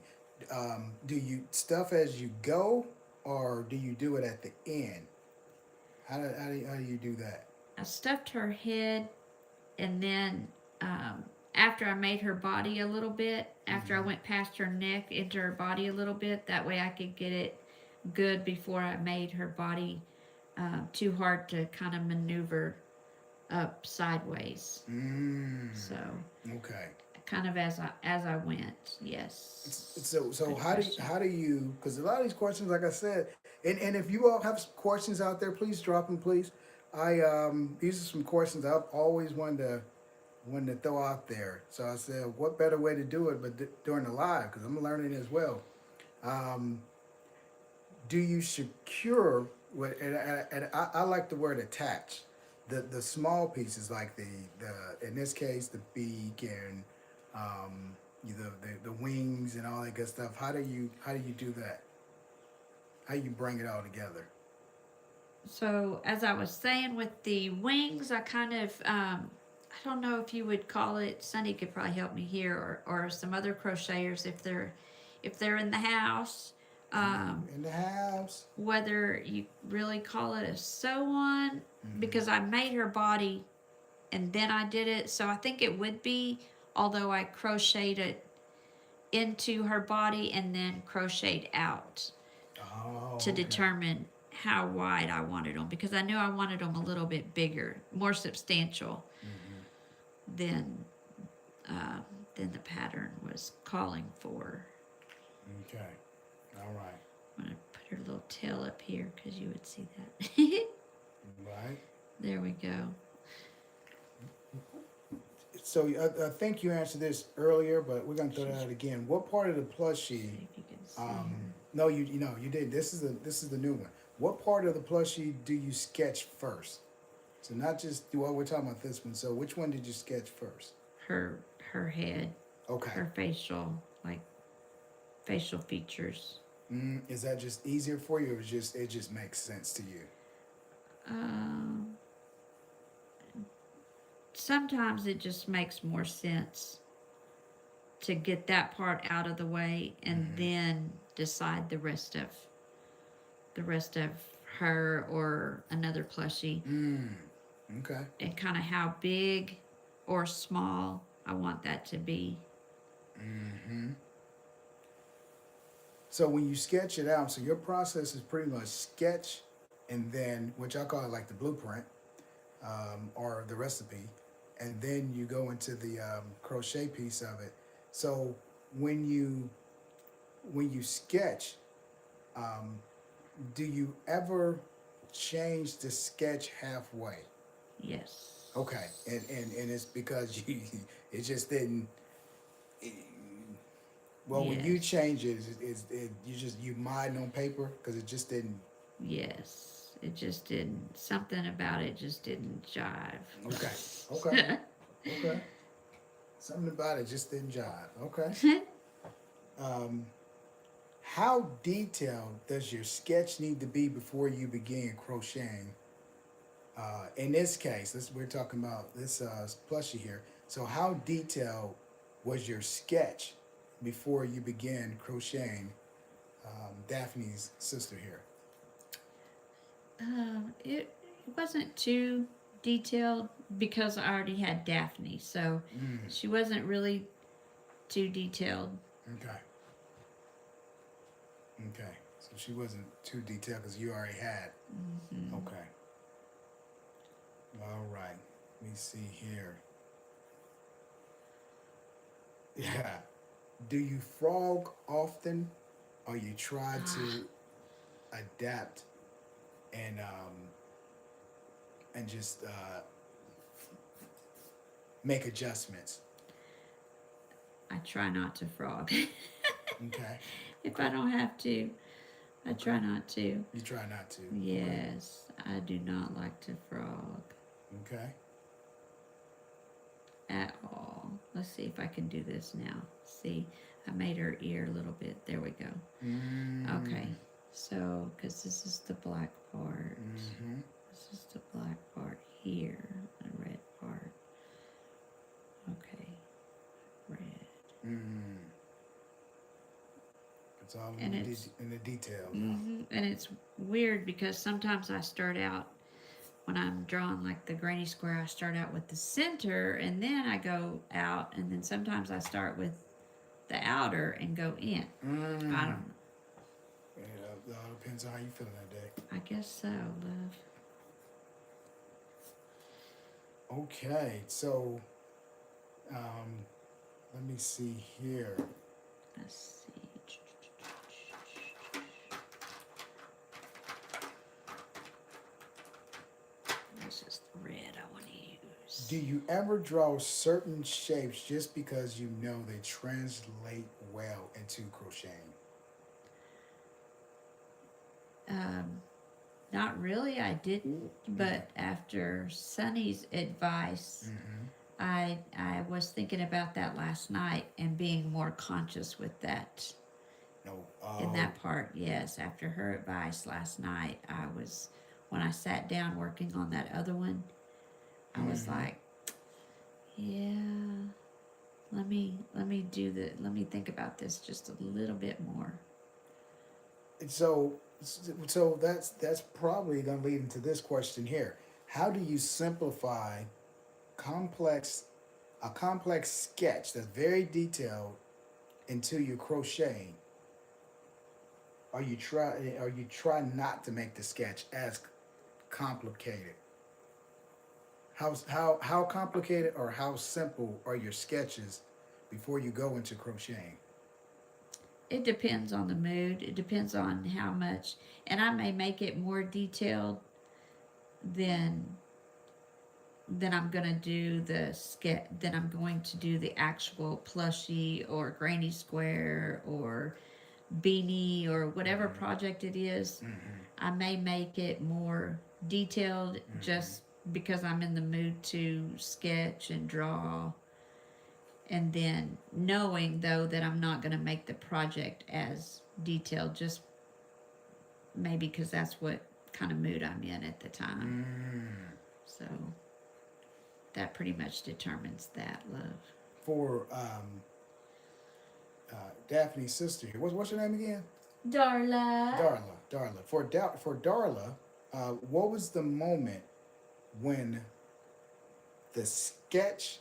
Do you stuff as you go, or do you do it at the end? How do you do that? I stuffed her head, and then after I made her body a little bit, after I Mm-hmm. went past her neck into her body a little bit, that way I could get it good before I made her body too hard to kind of maneuver up sideways. Mm. So Okay. kind of as I went. Yes. So Good question. how do you, because a lot of these questions, like I said, and if you all have questions out there, please drop them, please. These are some questions I've always wanted to throw out there. So I said, what better way to do it but during the live, because I'm learning as well. Um, do you secure what, and I like the word attach, the small pieces like the in this case the beak and the wings and all that good stuff. How do you do that? How do you bring it all together? So as I was saying with the wings, I kind of I don't know if you would call it. Sunny could probably help me here, or some other crocheters if they're in the house. Um, In the house. Whether you really call it a sew on, Mm-hmm. because I made her body and then I did it. So I think it would be, although I crocheted it into her body and then crocheted out to Oh, okay. determine how wide I wanted them, because I knew I wanted them a little bit bigger, more substantial Mm-hmm. than uh, than the pattern was calling for. Okay. All right. I'm gonna put her little tail up here because you would see that. Right. There we go. So I think you answered this earlier, but we're gonna throw that She's, out again. What part of the see plushie? if you can see Um, her. no, you know you did. This is the new one. What part of the plushie do you sketch first? So not just well, we're talking about this one. So which one did you sketch first? her her head, Okay. her facial features. Is that just easier for you, or it just makes sense to you? Um, Sometimes it just makes more sense to get that part out of the way and Mm-hmm. then decide the rest of her or another plushie, Mm. Okay. and kind of how big or small I want that to be. Mm-hmm. So when you sketch it out, so your process is pretty much sketch, and then which I call it like the blueprint, or the recipe, and then you go into the crochet piece of it. So when you when you sketch, um, do you ever change the sketch halfway? Yes. Okay, and it's because you it just didn't. Well, when you Yes. change it, you mind on paper because it just didn't. Yes. It just didn't. Something about it just didn't Okay, okay, jive. okay. Something about it just didn't jive. Okay. Um, how detailed does your sketch need to be before you begin crocheting? In this case, we're talking about this plushie here. So, how detailed was your sketch before you began crocheting Daphne's sister here? It wasn't too detailed because I already had Daphne, so she wasn't really too detailed. Okay. Okay. So she wasn't too detailed because you already had. Okay. All right. Let me see here. Yeah. Do you frog often, or you try to adapt and just make adjustments? I try not to frog. Okay. If I don't have to, I try not to. You try not to. Yes, I do not like to frog Okay. at all. Let's see if I can do this now. See, I made her ear a little bit. There we go. Okay, so, because this is the black part. This is the black part here, the red part. Okay, red. It's all And in the details. And it's weird because sometimes I start out, when I'm drawing like the granny square, I start out with the center and then I go out, and then sometimes I start with the outer and go in. I don't know. It all depends on how you feeling that day. I guess so, love. Okay, so let me see here. Let's see. This is the red I want to use. Do you ever draw certain shapes just because you know they translate well into crocheting? Not really, I didn't, but after Sunny's advice, I was thinking about that last night and being more conscious with that. No. In that part, yes. After her advice last night, when I sat down working on that other one, I was like, yeah, let me think about this just a little bit more. So that's probably going to lead into this question here. How do you simplify a complex sketch that's very detailed into your crocheting? Or you try not to make the sketch as complicated? How complicated or how simple are your sketches before you go into crocheting? It depends on the mood. It depends on how much, and I may make it more detailed than I'm gonna do the sketch. Then I'm going to do the actual plushie or granny square or beanie or whatever project it is. I may make it more detailed just because I'm in the mood to sketch and draw. And then knowing though that I'm not going to make the project as detailed, just maybe because that's what kind of mood I'm in at the time. So that pretty much determines that, love. For Daphne's sister here, what's your name again? Darla. Darla. For Darla, what was the moment when the sketch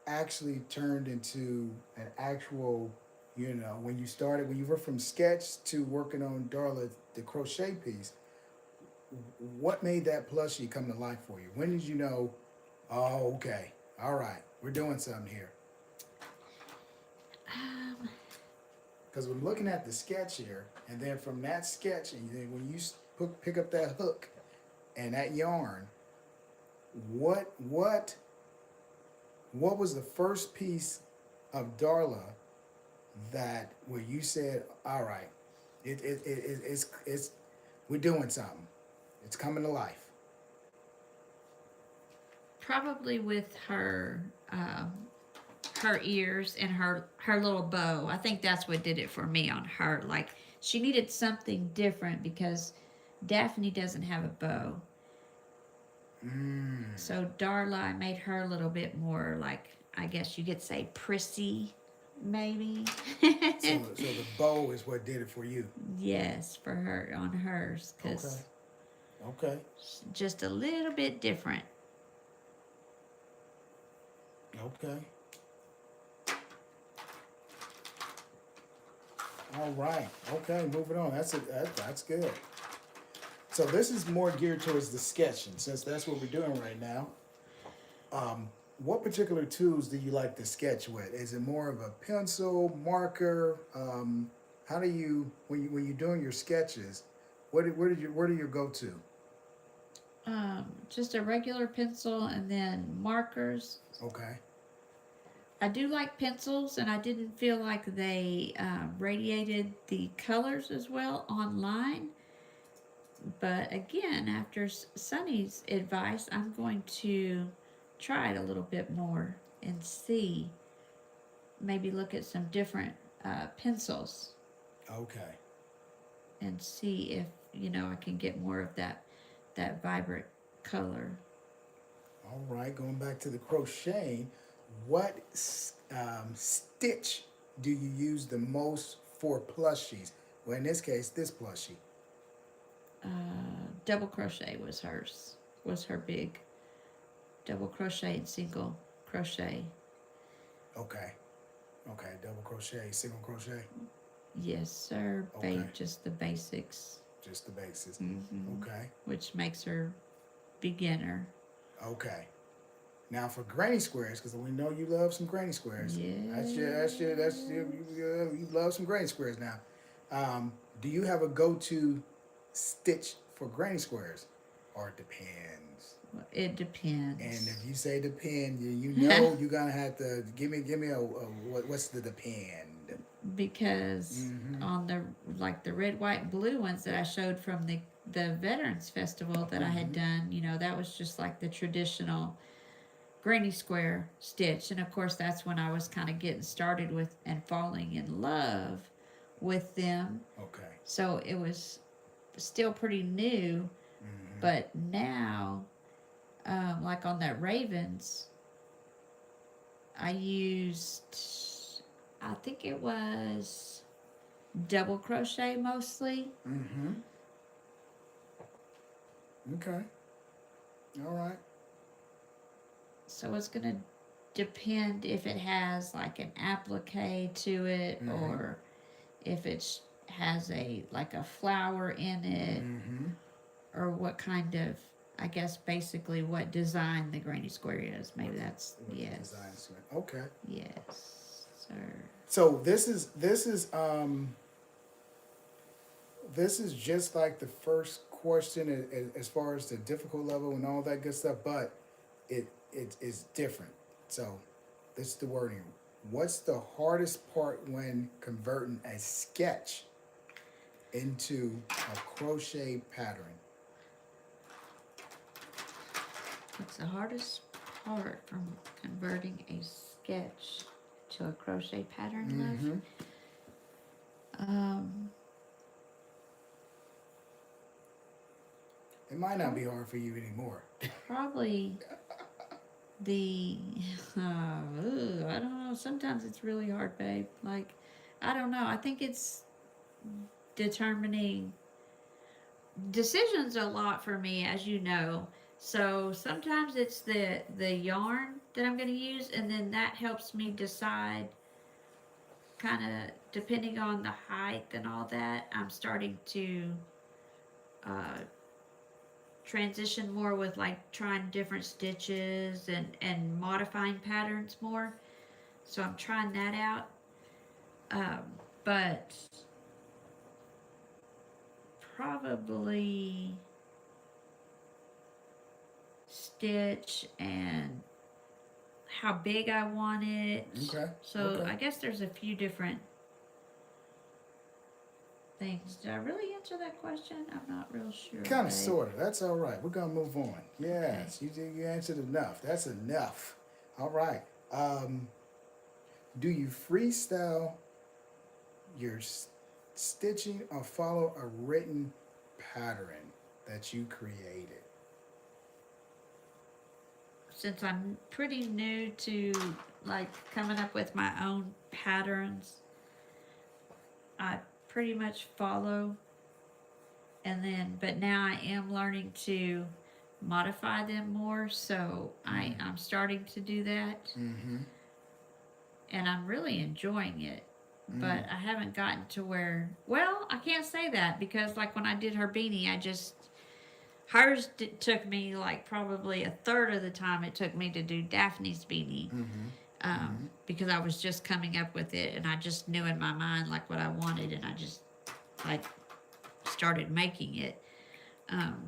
actually turned into an actual, when you were from sketch to working on Darla, the crochet piece, what made that plushie come to life for you? When did you know, oh, okay, all right, we're doing something here? Because we're looking at the sketch here, and then from that sketch, and then when you pick up that hook and that yarn, what was the first piece of Darla that where you said, all right, it's we're doing something, it's coming to life? Probably with her ears and her little bow. I think that's what did it for me on her. Like, she needed something different because Daphne doesn't have a bow. So Darla, I made her a little bit more, like, I guess you could say prissy, maybe. So the bow is what did it for you? Yes, for her, on hers. Cause Okay. just a little bit different. Okay. All right. Okay, moving on. That's good. So this is more geared towards the sketching, since that's what we're doing right now. What particular tools do you like to sketch with? Is it more of a pencil, marker? How do you when you're doing your sketches? What are your go to? Just a regular pencil and then markers. Okay. I do like pencils, and I didn't feel like they radiated the colors as well online. But again, after Sunny's advice, I'm going to try it a little bit more and see. Maybe look at some different pencils Okay. and see if I can get more of that vibrant color. All right. Going back to the crocheting, what stitch do you use the most for plushies? Well, in this case, this plushie. Double crochet was hers. Was her big double crochet and single crochet. Okay. Okay. Double crochet, single crochet. Yes, sir. Okay. Just the basics. Just the bases. Mm-hmm. Okay. Which makes her beginner. Okay. Now for granny squares, because we know you love some granny squares. Yeah. You love some granny squares now. Do you have a go-to stitch for granny squares, or it depends? It depends. And if you say depend, you know you're gonna have to give me what's the depend? Because on the red, white, and blue ones that I showed from the Veterans Festival that I had done, that was just like the traditional granny square stitch, and of course that's when I was kind of getting started with and falling in love with them. Okay. So it was still pretty new, but now, like on that Ravens, I used, I think it was double crochet mostly. Okay. All right. So it's gonna depend if it has like an applique to it, or if it has a flower in it, or what kind of, I guess basically what design the granny square is. Maybe that's yes. Okay. Yes, sir. So this is just like the first question as far as the difficult level and all that good stuff, but it is different. So this is the wording. What's the hardest part when converting a sketch into a crochet pattern? What's the hardest part from converting a sketch to a crochet pattern, love? It might not be hard for you anymore. Probably I don't know. Sometimes it's really hard, babe. Like, I don't know. I think it's determining decisions a lot for me, as you know. So sometimes it's the yarn that I'm going to use, and then that helps me decide, kind of depending on the height and all that. I'm starting to transition more with like trying different stitches and modifying patterns more. So I'm trying that out. But probably stitch and how big I want it. Okay. So okay. I guess there's a few different things. Did I really answer that question? I'm not real sure. Kind of, sort of. That's all right. We're gonna move on. Yes, okay. You answered enough. That's enough. All right. Do you freestyle your stitching or follow a written pattern that you created? Since I'm pretty new to like coming up with my own patterns, I pretty much follow, and then but now I am learning to modify them more. So I'm starting to do that, Mm-hmm. and I'm really enjoying it. Mm. But I haven't gotten to where. Well, I can't say that because like when I did her beanie, I just hers took me like probably a third of the time it took me to do Daphne's beanie. Mm-hmm. Mm-hmm. Because I was just coming up with it and I just knew in my mind like what I wanted and I just like started making it,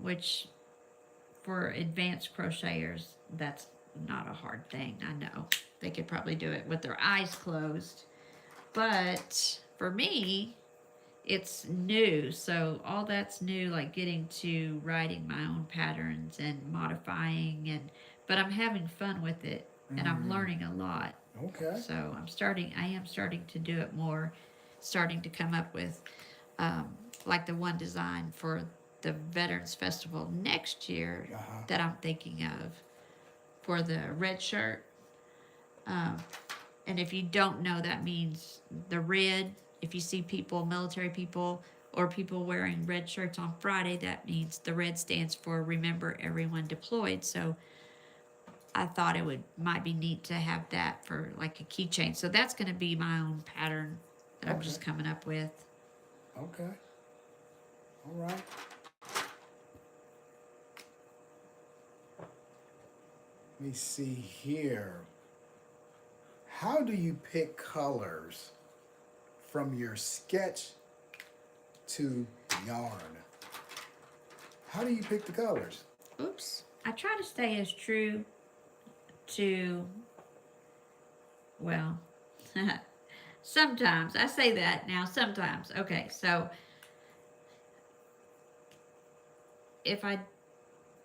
which for advanced crocheters that's not a hard thing. I know they could probably do it with their eyes closed, but for me it's new, so all that's new, like getting to writing my own patterns and modifying, and but I'm having fun with it and I'm Mm. learning a lot. Okay. So I am starting to do it more, starting to come up with um, like the one design for the Veterans Festival next year Uh-huh. that I'm thinking of for the red shirt. Um, and if you don't know, that means the red. If you see people, military people, or people wearing red shirts on Friday, that means the red stands for Remember Everyone Deployed. So I thought it would might be neat to have that for like a keychain. So that's going to be my own pattern that I'm Okay. just coming up with. Okay. All right. Let me see here. How do you pick colors from your sketch to yarn? How do you pick the colors? Oops. I try to stay as true to, well, sometimes. I say that now, sometimes. Okay, so if I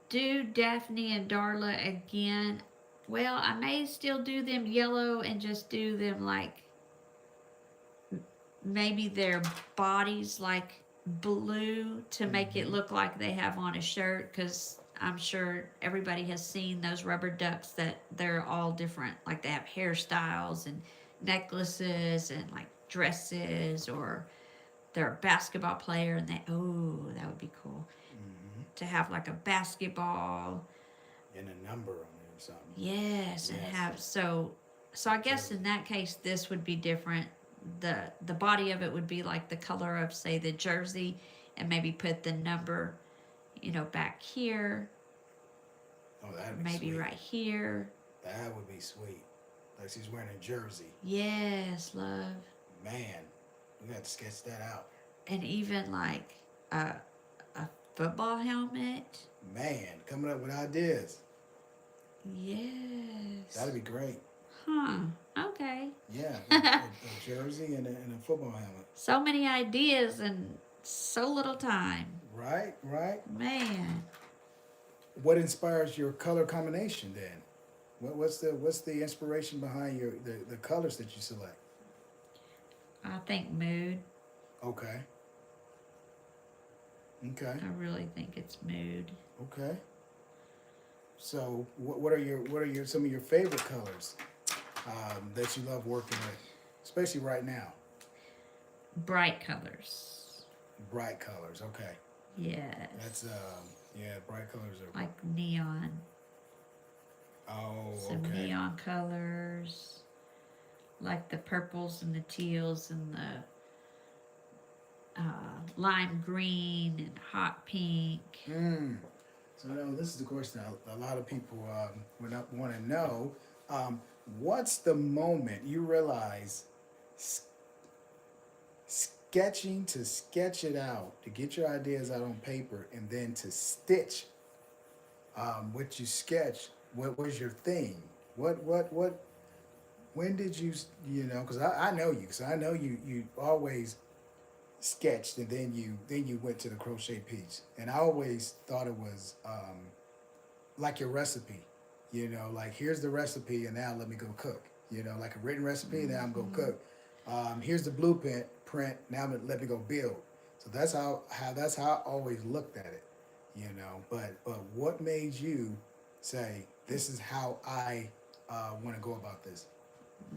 do Daphne and Darla again, well, I may still do them yellow and just do them like maybe their bodies like blue to make it Mm-hmm. look like they have on a shirt, because I'm sure everybody has seen those rubber ducks that they're all different. Like they have hairstyles and necklaces and like dresses, or they're a basketball player and they, oh, that would be cool Mm-hmm. to have like a basketball. And a number on it or something. Yes, and Yes. have so I guess in Jersey. that case this would be different. The body of it would be like the color of say the jersey, and maybe put the number, back here, Oh, that'd be maybe sweet. right here. That would be sweet. Like she's wearing a jersey. Yes, love. Man, we got to sketch that out. And even like a football helmet. Man, coming up with ideas. Yes. That'd be great. Huh. Okay. Yeah, a jersey and a football helmet. So many ideas and so little time. Right, right. Man. What inspires your color combination then? What's the inspiration behind the colors that you select? I think mood. Okay. Okay. I really think it's mood. Okay. So what are your some of your favorite colors that you love working with, especially right now? Bright colors. Bright colors. Okay. Yes. That's yeah. Bright colors are. Like neon. Oh, Some okay. neon colors. Like the purples and the teals and the lime green and hot pink. Mm. So now this is the question a lot of people would want to know. What's the moment you realize sketching to sketch it out, to get your ideas out on paper, and then to stitch what you sketch? What was your thing? What? When did you? Because I know you, because I know you always sketched and then you went to the crochet piece, and I always thought it was like your recipe, like here's the recipe and now let me go cook, like a written recipe, now I'm going to cook. Here's the blueprint print, now let me go build. So that's how I always looked at it, but what made you say this is how I want to go about this?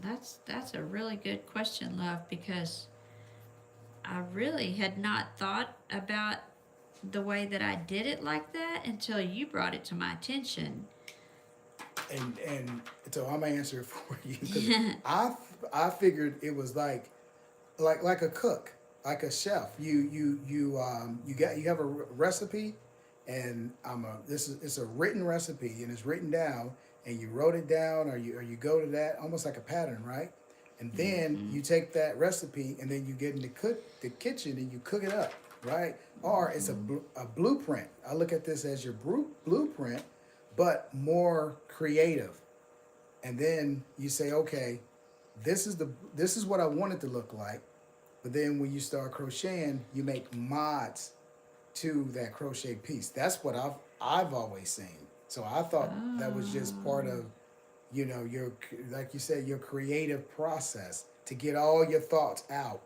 That's a really good question, love, because I really had not thought about the way that I did it like that until you brought it to my attention. And so I'm gonna answer it for you because I figured it was like a cook, like a chef. You have a recipe, and it's a written recipe and it's written down, and you wrote it down, or you go to that almost like a pattern, right? And then Mm-hmm. you take that recipe and then you get in the kitchen and you cook it up, right? Or it's a blueprint. I look at this as your blueprint, but more creative. And then you say, okay, this is what I want it to look like. But then when you start crocheting, you make mods to that crochet piece. That's what I've always seen. So I thought that was just part Oh. of, your, like you said, your creative process to get all your thoughts out.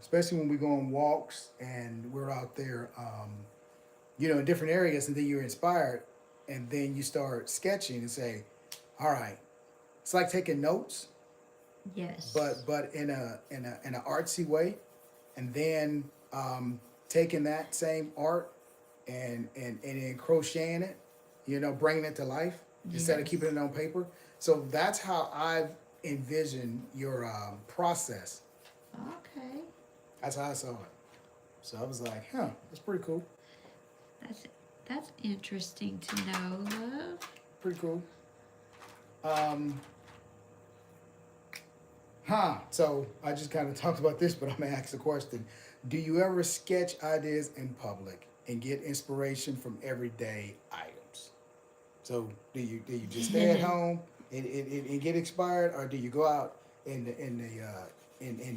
Especially when we go on walks and we're out there, in different areas, and then you're inspired, and then you start sketching and say, all right, it's like taking notes, Yes. but in a artsy way, and then taking that same art and then crocheting it, bringing it to life instead of Yes. keeping it on paper. So that's how I envision your process. Okay. That's how I saw it. So I was like, huh, that's pretty cool. That's that's interesting to know, love. Pretty cool. Um, So I just kind of talked about this, but I'm gonna ask the question: do you ever sketch ideas in public and get inspiration from everyday items? So do you just stay at home and get inspired, or do you go out in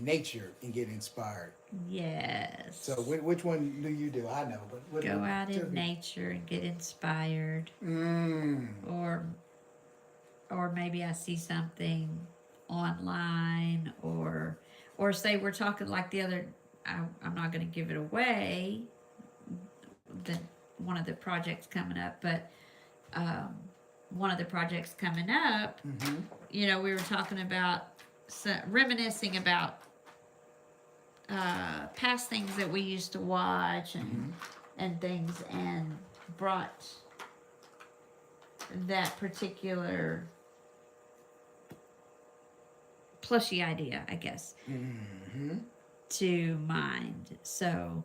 nature and get inspired? So Yes. which one do you do? I know, but Go out tell in me. nature and get inspired, Mm. or maybe I see something online, or say we're talking like the other. I'm not going to give it away. The one of the projects coming up, but um, one of the projects coming up. Mm-hmm. We were talking about reminiscing about past things that we used to watch Mm-hmm. and things, and brought that particular plushy idea, I guess, Mm-hmm. to mind. So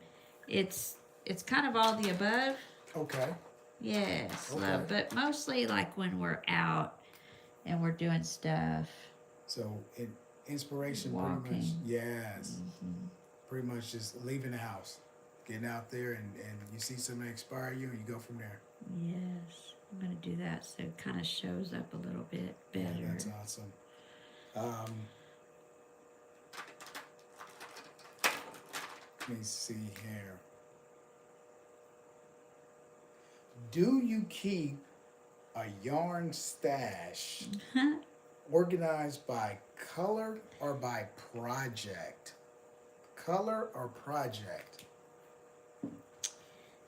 it's kind of all the above. Okay. Yes, Okay. love, but mostly like when we're out and we're doing stuff, So inspiration pretty much, walking. yes, Hmm. pretty much just leaving the house, getting out there, and you see something inspire you, and you go from there. Yes, I'm gonna do that so it kind of shows up a little bit Yeah, better. that's awesome. Um, Let me see here. Do you keep a yarn stash organized by color or by project? Color or project?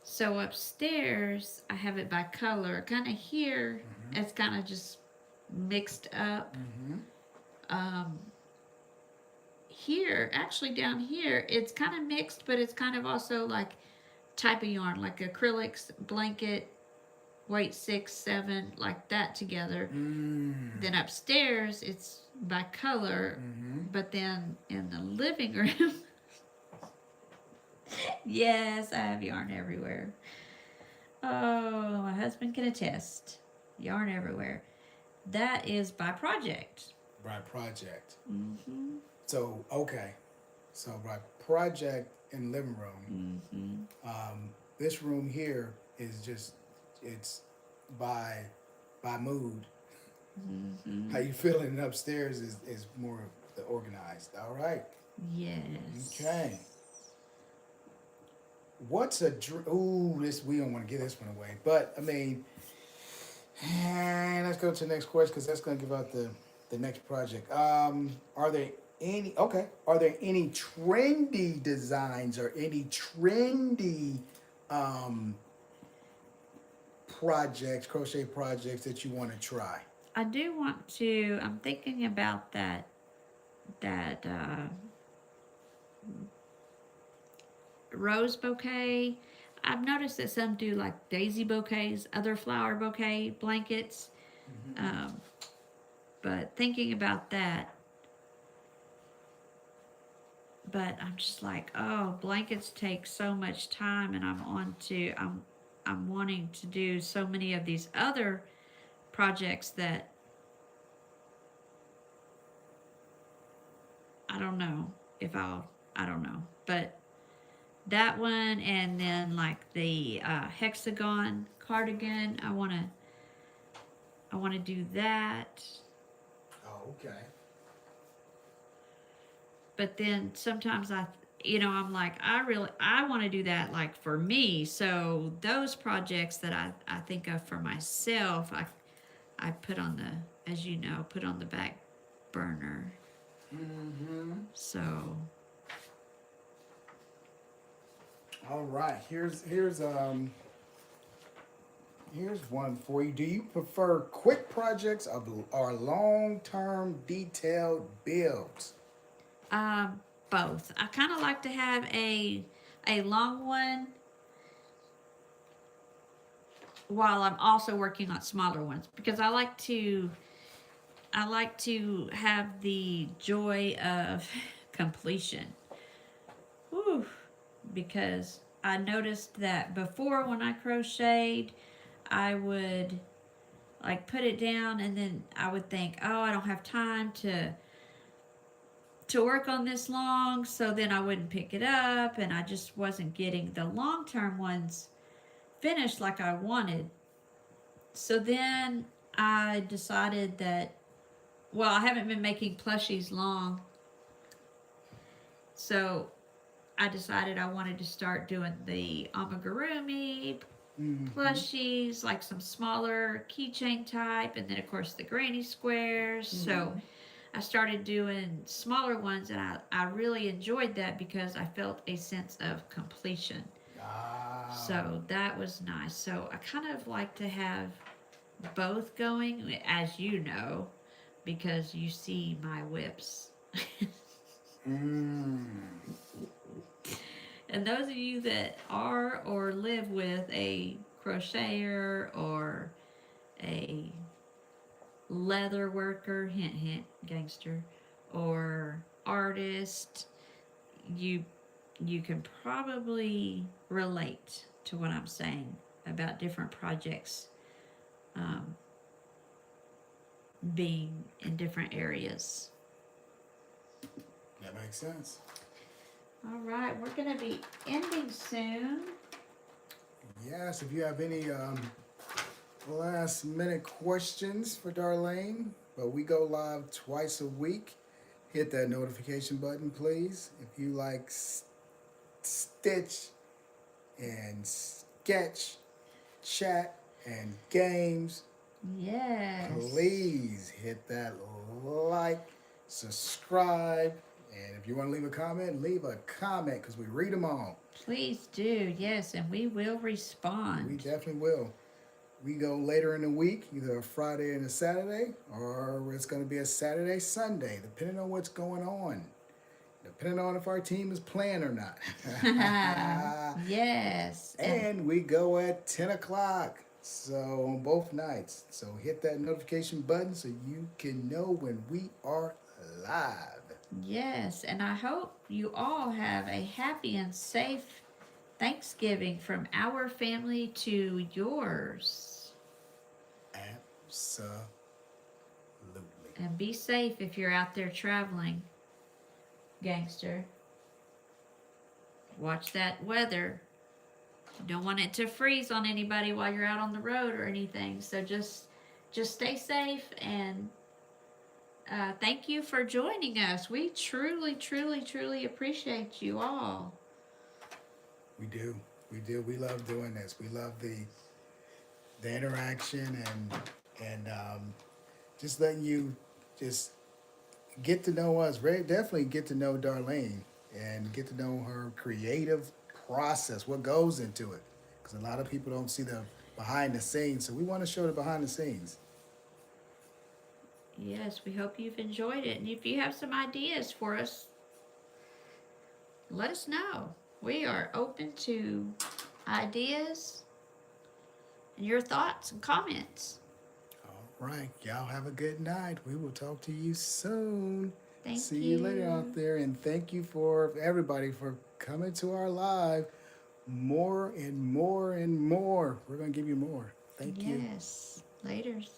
So upstairs, I have it by color. Kind of here, Mm-hmm. it's kind of just mixed up. Mm-hmm. Um, Here, actually down here, it's kind of mixed, but it's kind of also like type of yarn, like acrylics, blanket, weight 6, 7, like that together. Mm. Then upstairs, it's by color, Mm-hmm. but then in the living room, yes, I have yarn everywhere. Oh, my husband can attest. Yarn everywhere. That is by project. By project. Mm-hmm. So okay. So by project in living room. Mm-hmm. This room here is just it's by mood. Mm-hmm. How you feeling upstairs is more of the organized. All right. Yes. Okay. What's a ooh, this we don't want to give this one away, but I mean, let's go to the next question because that's going to give out the next project. Are there any okay? Are there any trendy designs or any trendy um, projects, crochet projects that you want to try? I do want to. I'm thinking about that rose bouquet. I've noticed that some do like daisy bouquets, other flower bouquet blankets. Um, but thinking about that, but I'm just like, oh, blankets take so much time, and I'm wanting to do so many of these other projects that I don't know if I don't know, but that one, and then like the hexagon cardigan, I want to do that. Oh, okay. But then sometimes I'm like, I want to do that like for me. So those projects that I think of for myself, I put on the, as you know, put on the back burner. Mm-hmm. So All right. Here's one for you. Do you prefer quick projects or long-term detailed builds? um, both. I kind of like to have a long one while I'm also working on smaller ones because I like to have the joy of completion. Whew. Because I noticed that before when I crocheted, I would like put it down and then I would think, oh, I don't have time to work on this long, so then I wouldn't pick it up and I just wasn't getting the long-term ones finished like I wanted. So then I decided that, well, I haven't been making plushies long, so I decided I wanted to start doing the amigurumi Mm-hmm. plushies, like some smaller keychain type, and then of course the granny squares. So Mm-hmm. I started doing smaller ones, and I really enjoyed that because I felt a sense of completion. Ah. So that was nice. So I kind of like to have both going, as you know, because you see my whips. Mm. And those of you that are or live with a crocheter or a leather worker, hint hint, gangster, or artist, you you can probably relate to what I'm saying about different projects um, being in different areas. That makes sense. All right, we're gonna be ending soon. Yes, if you have any last minute questions for Darlene, but we go live twice a week. Hit that notification button, please. If you like stitch and sketch, chat, and games, Yes. please hit that like, subscribe, and if you want to leave a comment because we read them all. Please do, yes, and we will We respond. definitely will. We go later in the week, either a Friday and a Saturday, or it's going to be a Saturday, Sunday, depending on what's going on. Depending on if our team is playing or not. Yes, and And we go at 10 o'clock. So on both nights. So hit that notification button so you can know when we are live. yes, and I hope you all have a happy and safe Thanksgiving from our family to yours. Absolutely. And be safe if you're out there traveling, gangster. Watch that weather. You don't want it to freeze on anybody while you're out on the road or anything. So just stay safe and thank you for joining us. We truly, truly, truly appreciate you all. We do. We do. We love doing this. We love the interaction and just letting you just get to know us. Very definitely get to know Darlene and get to know her creative process, what goes into it. Because a lot of people don't see the behind the scenes, so we want to show the behind the scenes. Yes, we hope you've enjoyed it. And if you have some ideas for us, let us know. We are open to ideas and your thoughts and comments. All right. Y'all have a good night. We will talk to you soon. Thank See you later you. out there. And thank you for everybody for coming to our live. More and more and more. We're going to give you more. Thank you. Yes. Laters.